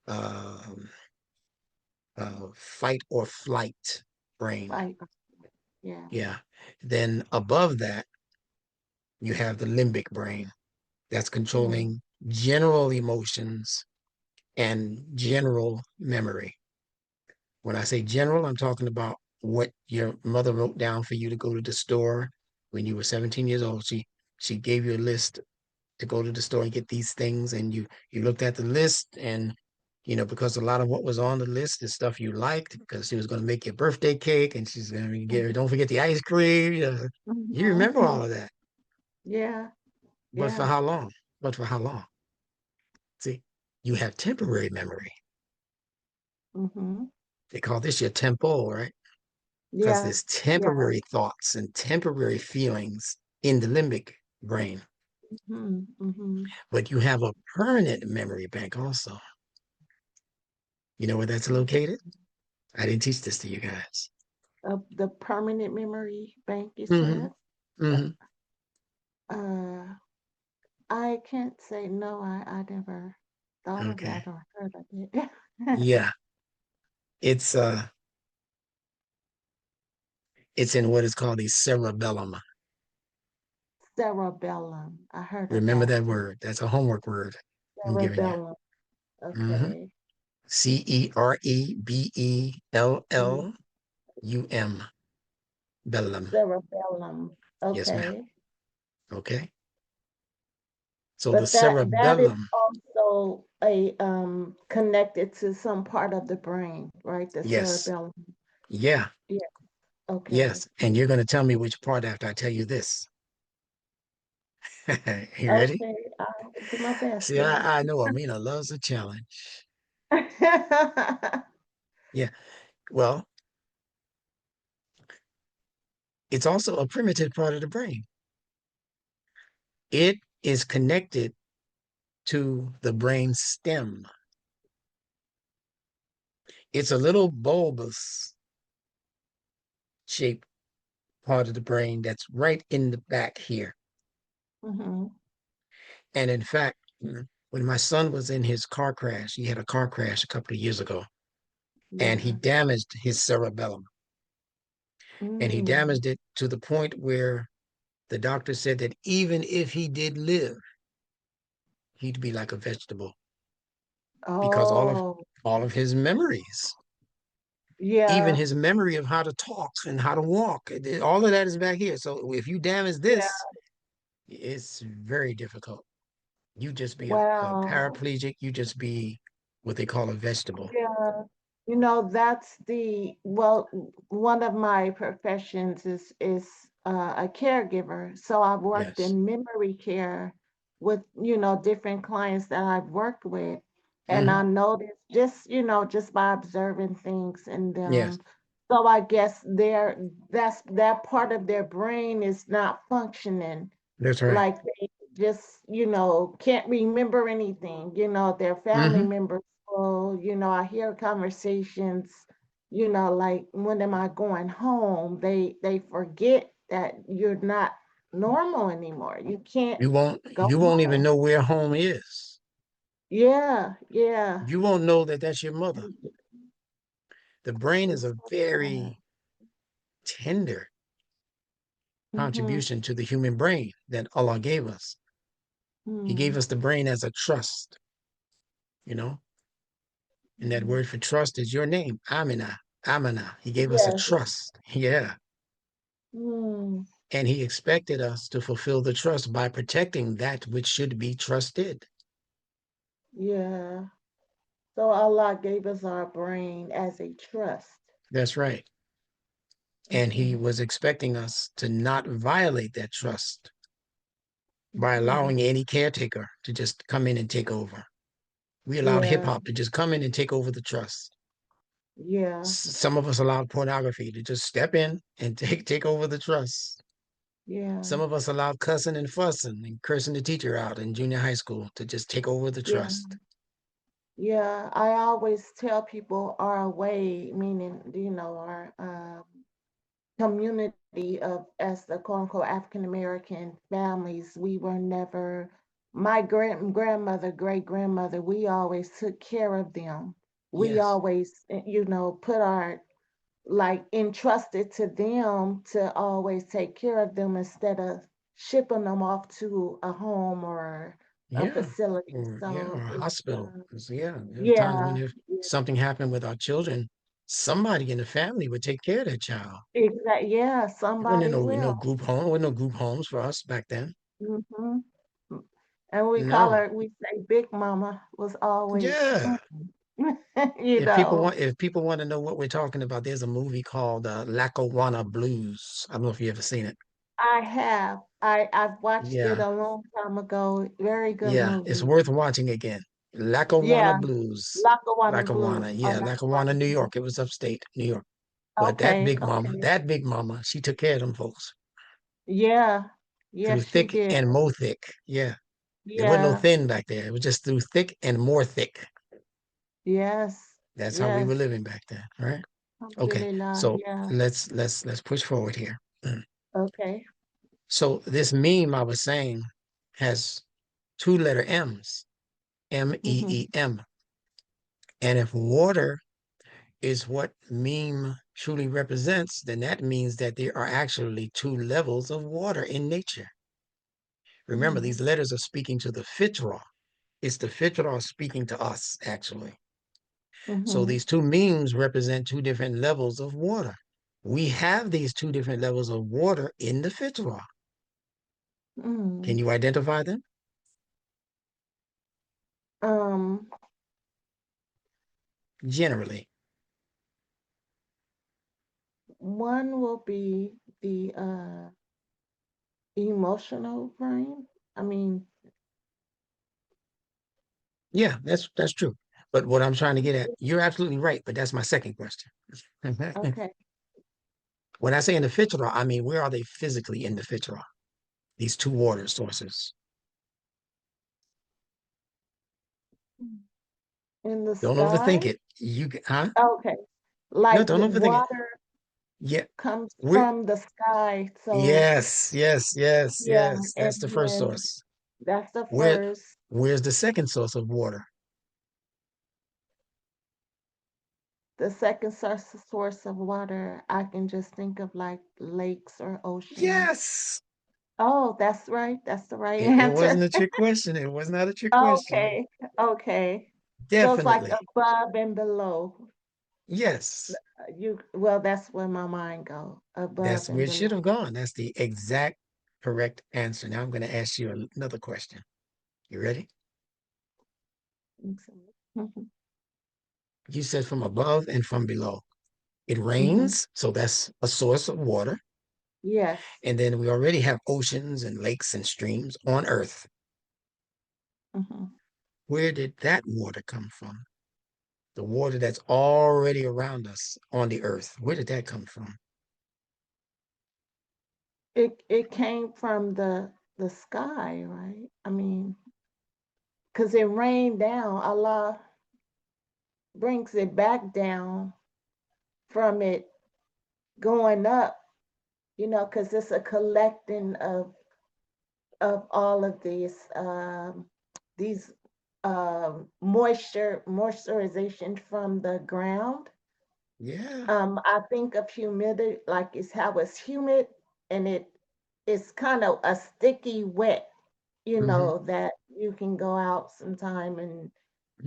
um fight or flight brain. Fight. Yeah. Yeah. Then above that, you have the limbic brain that's Mm, controlling general emotions and general memory. When I say general, I'm talking about what your mother wrote down for you to go to the store when you were 17 years old. She gave you a list to go to the store and get these things, and you looked at the list, and because a lot of what was on the list is stuff you liked, because she was going to make your birthday cake, and she's going to get, mhm, don't forget the ice cream. You remember mhm. all of that, Yeah. but for Yeah. how long? But for how long? See, you have temporary memory. Mhm. They call this your tempo, right? Because Yeah. there's Yeah. temporary thoughts and temporary feelings in the limbic brain, Mhm. Mhm. but you have a permanent memory bank also. You know where that's located? I didn't teach this to you guys. The permanent memory bank, you Hmm. said? Hmm. Uh, I can't say no. I never thought of Okay. that or heard of it. Yeah. It's it's in what is called the cerebellum. Cerebellum. I heard of Remember that that too. word. That's a homework word I'm giving you. Cerebellum. Hmm. Okay. Mm. Cerebellum. Bellum. Cerebellum. Yes, ma'am. Okay. Okay. So the But that is cerebellum, also a connected to some part of the brain, right? The yes. cerebellum. Yeah. Yeah. Okay. Yes. And you're going to tell me which part after I tell you this. You ready? Okay. I'll do my best. See, Yeah. I know Amina loves a challenge. Yeah. Well, it's also a primitive part of the brain. It is connected to the brain stem. It's a little bulbous shaped part of the brain that's right in the back here. Hmm. And in fact, when my son was in his car crash, he had a car crash a couple of years ago, and he Yeah. damaged his cerebellum. And he Mm. damaged it to the point where the doctor said that even if he did live, he'd be like a vegetable because Oh, all of his memories, even yeah. his memory of how to talk and how to walk, all of that is back here. So if you damage Yeah. this, it's very difficult. You just be a Wow. paraplegic. You just be what they call a vegetable. Yeah. That's well, one of my professions is a caregiver. So I've worked Yes. in memory care with, different clients that I've worked with. And I Hmm. noticed just by observing things in Yes, them. So I guess that part of their brain is not functioning that's right. like they just can't remember anything. Their family Hmm. members will, I hear conversations, like, when am I going home? They forget that you're not normal anymore. You can't go You won't even home. know where home is. Yeah, yeah. You won't know that that's your mother. And The brain is it's a so sad. very tender Mm-hmm. contribution to the human brain that Allah gave us. He gave Mm. us the brain as a trust, you know, and that Mm. word for trust is your name, Amina. Amina. He gave us a Yes. trust. Yeah. Mm. And he expected us to fulfill the trust by protecting that which should be trusted. Yeah. So Allah gave us our brain as a trust. That's right. And he Mm-hmm. was expecting us to not violate that trust by Mm-hmm. allowing any caretaker to just come in and take over. We allowed hip Yeah. hop to just come in and take over the trust. Yeah. Some of us allowed pornography to just step in and take over the trust. Yeah. Some of us allowed cussing and fussing and cursing the teacher out in junior high school to just take over the Yeah. trust. Yeah. I always tell people our way, meaning, our community of, as the quote unquote African American families, we were never, my grandmother, great grandmother, we always took care of them. we Yes. always, put our, like, entrusted to them to always take care of them instead of shipping them off to a home or a Yeah. facility. Or yeah, or So a it's, hospital. 'Cause, yeah, there are times when yeah, if yeah, something happened with our children, somebody in the family would take care of that child. exactly. Yeah, There wasn't somebody no will. group home. There were no group homes for us back then. Hmm. And we call No. her, we say Big Mama was always, Yeah. you know. If people want to know what we're talking about, there's a movie called Lackawanna Blues. I don't know if you ever seen it. I have. I've watched it Yeah. a long time ago. Very good Yeah. It's movie. worth watching again. Lackawanna Yeah, Blues. Lackawanna Blues Lackawanna. or Yeah. Lackawanna, Lackawanna New Blues. York. It was upstate New York. But Okay, okay. that big mama, she took care of them folks Yeah. through Yes, she thick did. and more thick. Yeah. There wasn't no Yeah. thin back there. It was just through thick and more thick. Yes. That's how we were Yes. living back then. Right. Okay. Alhamdulillah. So Yeah. let's push forward here. Okay. So this meme I was saying has two letter M's, Mm-hmm. MEEM. And if water is what meme truly represents, then that means that there are actually two levels of water in nature. Remember, Mm-hmm. these letters are speaking to the fitra. It's the fitra speaking to us, actually. So Mm-hmm. these two memes represent two different levels of water. We have these two different levels of water in the fitra. Can Mm. you identify them? Um, Generally. one will be the emotional brain. I mean, Yeah, that's true. But what I'm trying to get at, you're absolutely right, but that's my second question. okay. When I say in the fitra, I mean where are they physically in the fitra? These two water sources. In the Don't overthink sky. it. Huh? Okay. No, Like don't overthink it. water Yeah. comes We're from the sky. So, yeah, yes. and That's the first then source. that's the Where first. where's the second source of water? The second source of water, I can just think of like lakes or oceans. Yes. Oh, that's right. That's the right It wasn't answer. a trick question. It was not a trick question. Okay. Okay. So it's like Definitely. above and below. Yes. Well, that's where my mind go. That's Above where and it should below. have gone. That's the exact correct answer. Now I'm going to ask you another question. You ready? Mhm. You said from above and from below. It Mhm. rains, so that's a source of water. Yes. And then we already have oceans and lakes and streams on Earth. Mhm. Where did that water come from? The water that's already around us on the Earth. Where did that come from? It came from the sky, right? I mean, because it rained down. Allah brings it back down from it going up, because it's a collecting of all of these moisturization from the ground. Yeah. I think of humidity like it's how it's humid and it's kind of a sticky wet, Hmm. that you can go out sometime and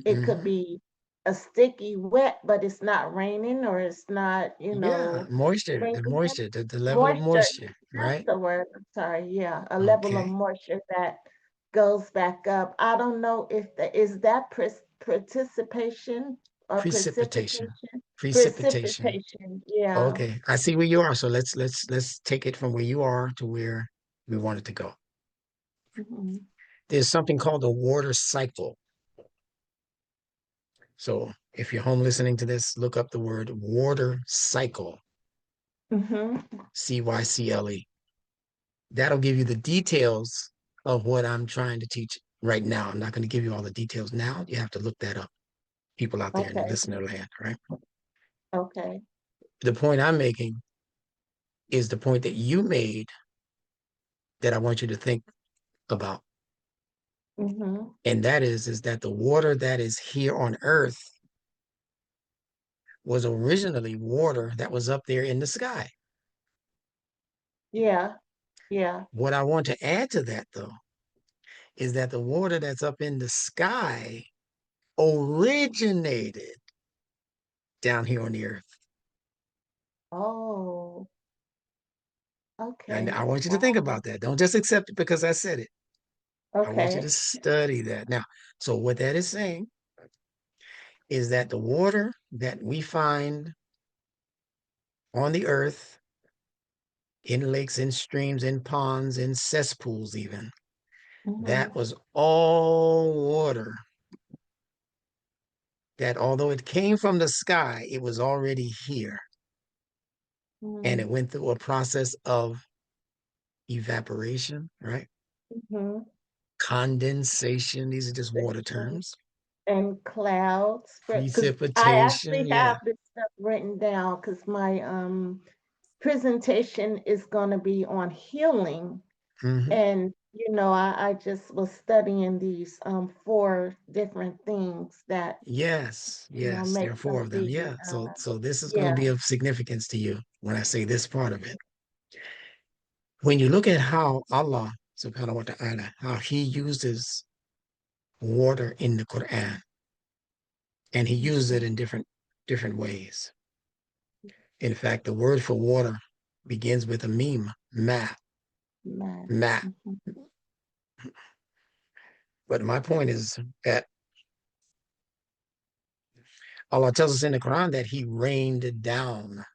it could Hmm. be a sticky wet, but it's not raining or it's not, Yeah. Moisture, sprinkling. the level of Moisture, moisture, that's right? the word. I'm sorry. Yeah, a level of Okay. moisture that goes back up. I don't know if is that participation or Precipitation. precipitation? Precipitation. Precipitation. Yeah. Okay. I see where you are. So let's take it from where you are to where we want it to go. Mhm. There's something called the water cycle. So if you're home listening to this, look up the word water cycle, Mhm. Cycle. That'll give you the details of what I'm trying to teach right now. I'm not going to give you all the details now. You have to look that up, people out there in the Okay. listener land, right? Okay. The point I'm making is the point that you made that I want you to think about. Mhm. And that is that the water that is here on earth was originally water that was up there in the sky. Yeah. Yeah. What I want to add to that, though, is that the water that's up in the sky originated down here on the earth. Oh, And I okay. want you to think Wow. about that. Don't just accept it because I said it. I want you to Okay. study that. Now, so what that is saying is that the water that we find on the earth, in lakes, in streams, in ponds, in cesspools, even, Mm-hmm. that was all water that, although it came from the sky, it was already here. And Mm-hmm. it went through a process of evaporation, right? Mm-hmm. Condensation, these are just water terms. And clouds, because I Precipitation, actually yeah. have this stuff written down because my presentation is going to be on healing. Hmm. And I just was studying these four different things that Yes, yes, there make are them four of them. be Yeah. So this is going to yeah. be of significance to you when I say this part of it. When you look at how Allah subhanahu wa ta'ala, how he uses water in the Quran, and he uses it in different ways. In fact, the word for water begins with a meme, ma, Man. ma. Mhm. But my point is that Allah tells us in the Quran that he rained down,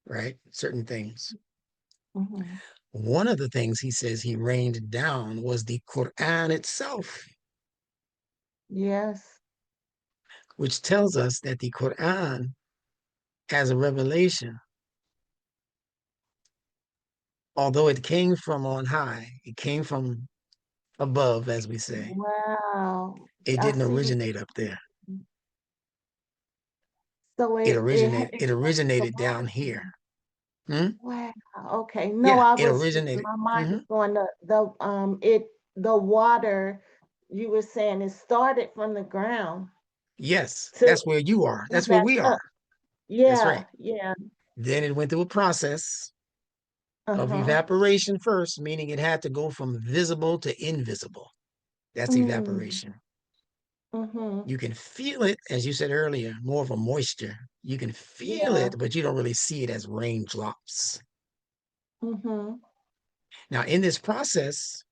right? Certain things. Mhm. One of the things he says he rained down was the Quran itself, Yes. which tells us that the Quran, as a revelation, although it came from on high, it came from above, as we say, Wow. it I didn't see what originate up there. you so It it originated, it came from the originated down here. water. Hmm? Wow. Okay. No, Yeah, I it was originated. my mind Hmm. was going to the water you were saying it started from the ground Yes, to that's where you are. come That's where back we are. up. That's Yeah, right. yeah. Then it went through a process of Uh-huh. evaporation first, meaning it had to go from visible to invisible. That's Mm. evaporation. Mm-hmm. You can feel it, as you said earlier, more of a moisture. You can feel Yeah. it, but you don't really see it as raindrops. Mm-hmm. Now, in this process,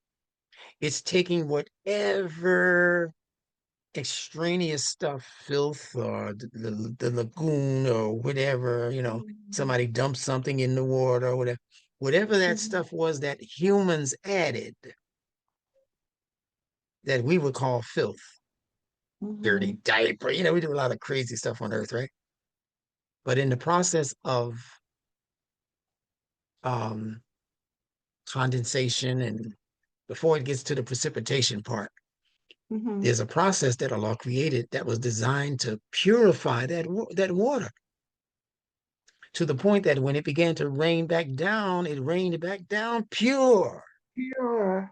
it's taking whatever extraneous stuff, filth or the lagoon or whatever, Mm-hmm. somebody dumped something in the water or whatever that Mm-hmm. stuff was that humans added that we would call filth, dirty Mm-hmm. diaper. We do a lot of crazy stuff on earth, right? But in the process of um, condensation and before it gets to the precipitation part, Mm-hmm. there's a process that Allah created that was designed to purify that water to the point that when it began to rain back down, it rained back down pure. Pure.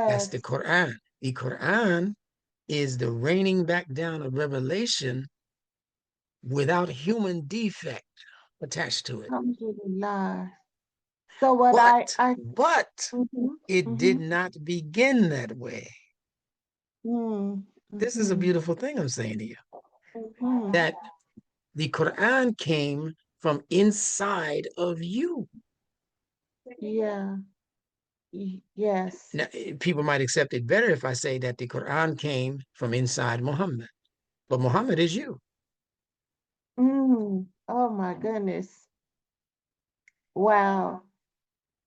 That's the Yes. Quran. The Quran is the raining back down of revelation without human defect attached to it. Alhamdulillah. So what But, I but mm-hmm. it Mm-hmm. did not begin that way. This is a Mm-hmm. beautiful thing I'm saying to you Mm-hmm. that the Quran came from inside of you. Yeah. Yes. Now, people might accept it better if I say that the Quran came from inside Muhammad, but Muhammad is you. Mm. Oh my goodness. Wow.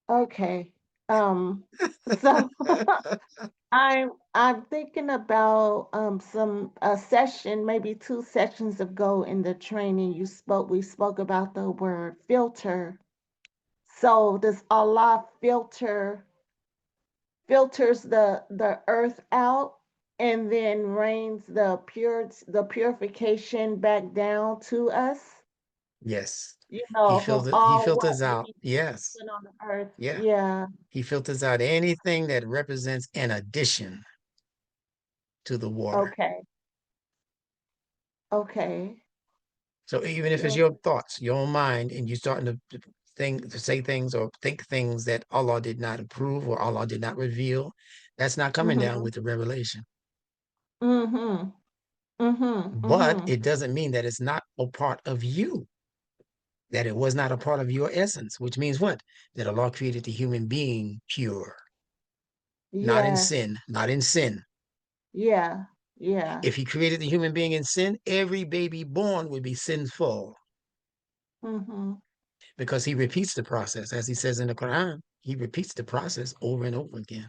Okay. So I'm thinking about some a session, maybe two sessions ago in the training we spoke about the word filter. So does Allah filters the earth out and then rains the purification back down to us? Yes. From He all what filters out. we Yes. put on the earth. Yeah. Yeah. He filters out anything that represents an addition to the water. Okay. Okay. So even if it's Yeah. your thoughts, your own mind, and you're starting to think, to say things or think things that Allah did not approve or Allah did not reveal, that's not coming down Mhm. with the revelation. Mhm. Mhm. But Mhm. it doesn't mean that it's not a part of you, that it was not a part of your essence, which means what? That Allah created the human being pure, not in Yes. sin, not in sin. Yeah. Yeah. If he created the human being in sin, every baby born would be sinful Mhm. because he repeats the process. As he says in the Quran, he repeats the process over and over again.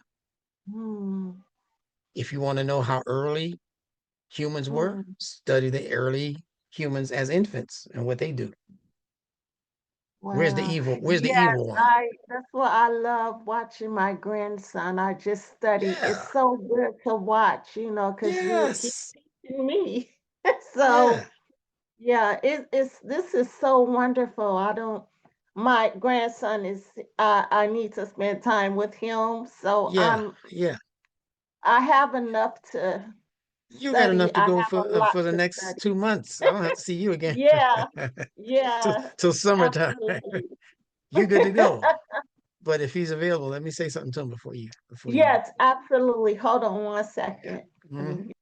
Mm. If you want to know how early humans were, Mm. study the early humans as infants and what they do. Where's the Wow. evil? Where's the Yes, evil one? that's what I love watching my grandson. I just study. It's Yeah. so good to watch, because he's Yes. teaching me. Yeah. So, yeah, it's this is so wonderful. My grandson I need to spend time with him. So Yeah. Yeah. I have enough to You got study. enough to I go have a lot for the to next study. 2 months. I don't have to see you again Yeah, till yeah, summertime. absolutely. You're good to go. But if he's available, let me say something to him before you. Yes, absolutely. Hold on one Yeah. second. Let Mhm. me.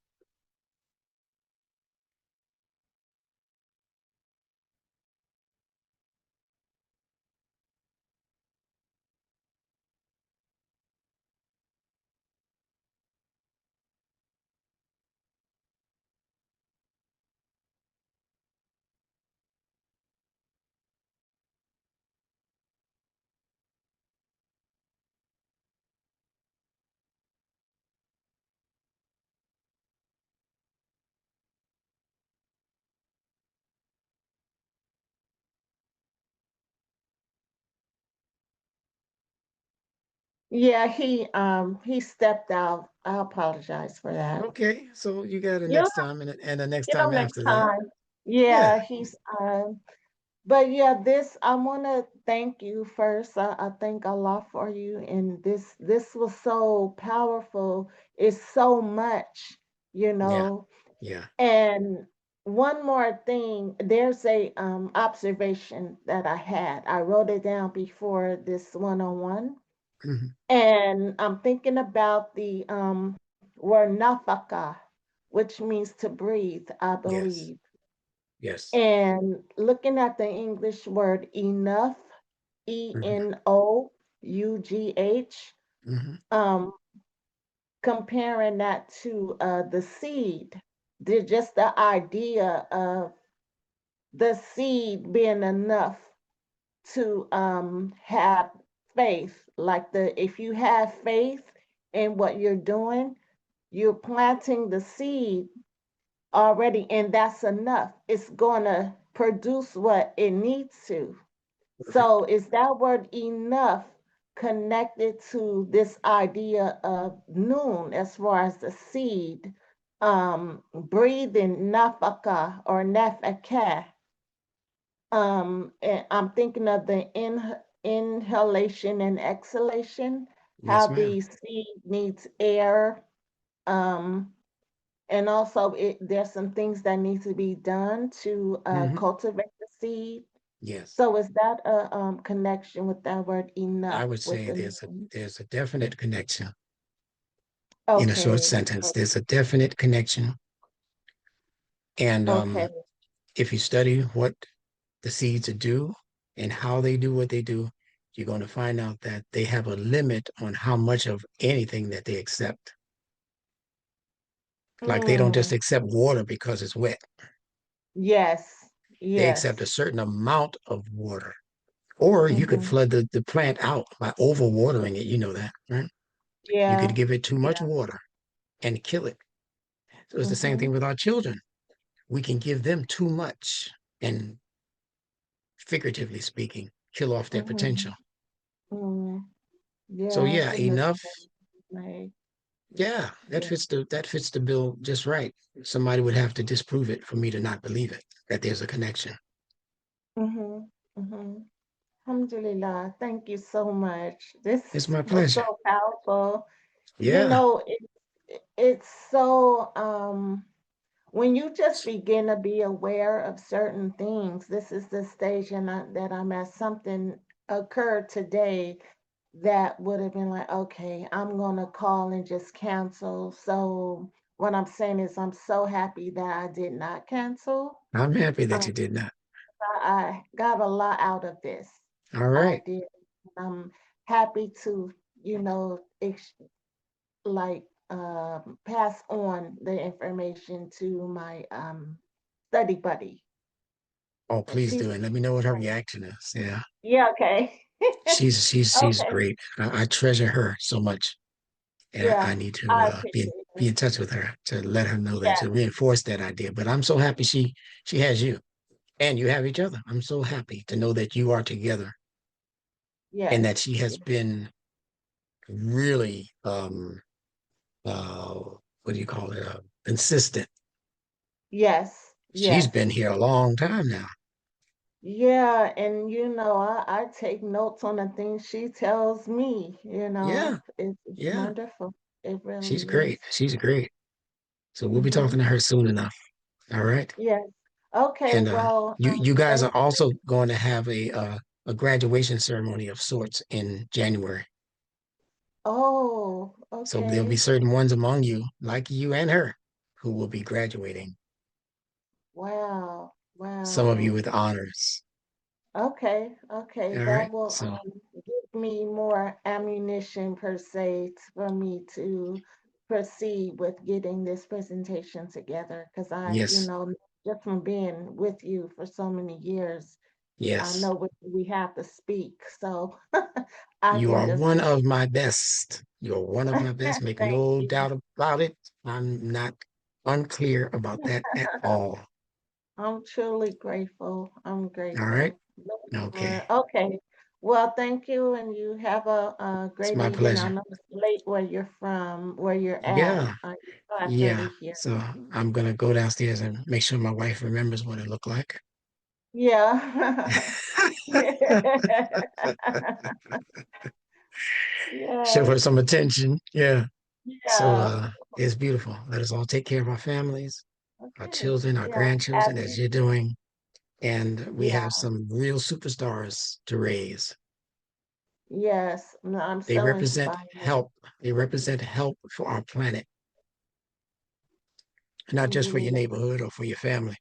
Yeah, he stepped out. I apologize for that. Okay, so you got the You know, next time and the next you know, time next after that. time. Yeah. Yeah, but yeah, this I want to thank you first. I thank Allah for you, and this was so powerful. It's so much, you Yeah. know. Yeah. And one more thing, there's a observation that I had. I wrote it down before this one-on-one, Mhm. and I'm thinking about the word nafaka, which means to breathe, I Yes. believe. Yes. And looking at the English word enough, Mhm. ENOUGH, Mhm. um, comparing that to the seed, just the idea of the seed being enough to have faith. Like if you have faith in what you're doing, you're planting the seed already, and that's enough. It's going to produce what it needs to. So Perfect. is that word enough connected to this idea of noon as far as the seed, breathing nafaka or nafaka? And I'm thinking of the inhalation and exhalation, how Yes, ma'am. the seed needs air, um, and also there's some things that need to be done to Hmm. cultivate the seed. Yes. So is that a connection with that word I enough would with say the noon? there's a definite connection in a short Okay, sentence. There's a definite connection. And okay. if you study what the seeds do and how they do what they do, you're going to find out that they have a limit on how much of anything that they accept. Like they don't just Mm, accept water because it's wet. yes, They accept yes. a certain amount of water. Or you could Mm-hmm. flood the plant out by overwatering it. You know that, right? You could Yeah, give it too much yeah. water and kill it. So it's the same Mm-hmm. thing with our children. We can give them too much and, figuratively speaking, kill off their Mm-hmm. potential. Mm. So Yeah, yeah, the enough. mistake made. Yeah, Yeah. that fits the bill just right. Somebody would have to disprove it for me to not believe it, that there's a connection. Mm-hmm. Mm-hmm. Alhamdulillah. Thank you so much. This It's my was pleasure. so powerful. You Yeah. know, it's so when you just begin to be aware of certain things, this is the stage that I'm at. Something occurred today that would have been like, okay, I'm going to call and just cancel. So, what I'm saying is, I'm so happy that I did not cancel. I'm happy that Um, you did not. I got a lot out of this. All I right. did. I'm happy to, you know, like pass on the information to my study buddy, Oh, and please she's do. And let me know what her reaction is. Yeah. yeah, okay. She's Okay, great. I treasure her so much. And yeah, I need to I be appreciate be it. in touch with her to let her know that, Yeah, to reinforce that idea. But I'm so happy she has you and you have each other. I'm so happy to know that you are together and yes, that she has been really uh what do you call it? Consistent. yes, She's yes. been here a long time now. Yeah, and I take notes on the things she tells me, Yeah, it's yeah. wonderful. It She's really great. is. She's great. So we'll be Mm-hmm. talking to her soon enough. All right. Yes. Okay, And well, you guys are thank also you. going to have a graduation ceremony of sorts in January. Oh, So there'll be okay. certain ones among you, like you and her, who will be graduating. Wow. Some of you Wow. with honors. Okay, okay. All That right. will So give me more ammunition per se for me to proceed with getting this presentation together. Because yes, just from being with you for so many years, I yes. know what we have to speak. So I You can are just one of my best. You're one of my best. Make thank no you. doubt about it. I'm not unclear about that at all. I'm truly grateful. I'm All right. grateful. Looking Okay. forward. Okay. Well, thank you, and you have a It's great my evening. I pleasure. know it's late where you're from, where you're at. Yeah. It's 5:30 Yeah. here. So I'm gonna go downstairs and make sure my wife remembers what it looked like. Yeah. Show Yes. her some attention. Yeah. So Yeah. it's beautiful. Let us all take care of our families, our Okay. children, our Yeah. grandchildren, as Happy. you're doing. And we Yeah. have some real superstars to raise. Yes. No, I'm They so represent inspired. help. They represent help for our planet, not You just for really your are. neighborhood or for your family.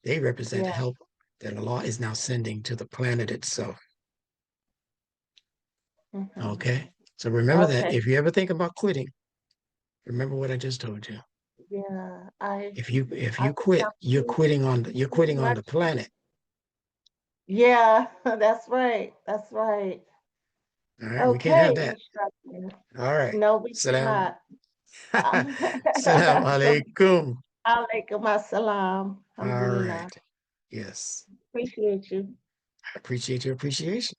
They represent Yeah. help that Allah is now sending to the planet itself. Hmm. Okay. So remember that Okay. if you ever think about quitting, remember what I just told you. Yeah. I If I you think quit, I'm you're pretty quitting on the much. planet. Yeah, that's right. That's right. All right. We can't have Okay, that. instructor. All right. No, we Salam. cannot. Um, Salam so, alaikum. alaikum assalam. All Amina. right. Yes. Appreciate you. I appreciate your appreciation.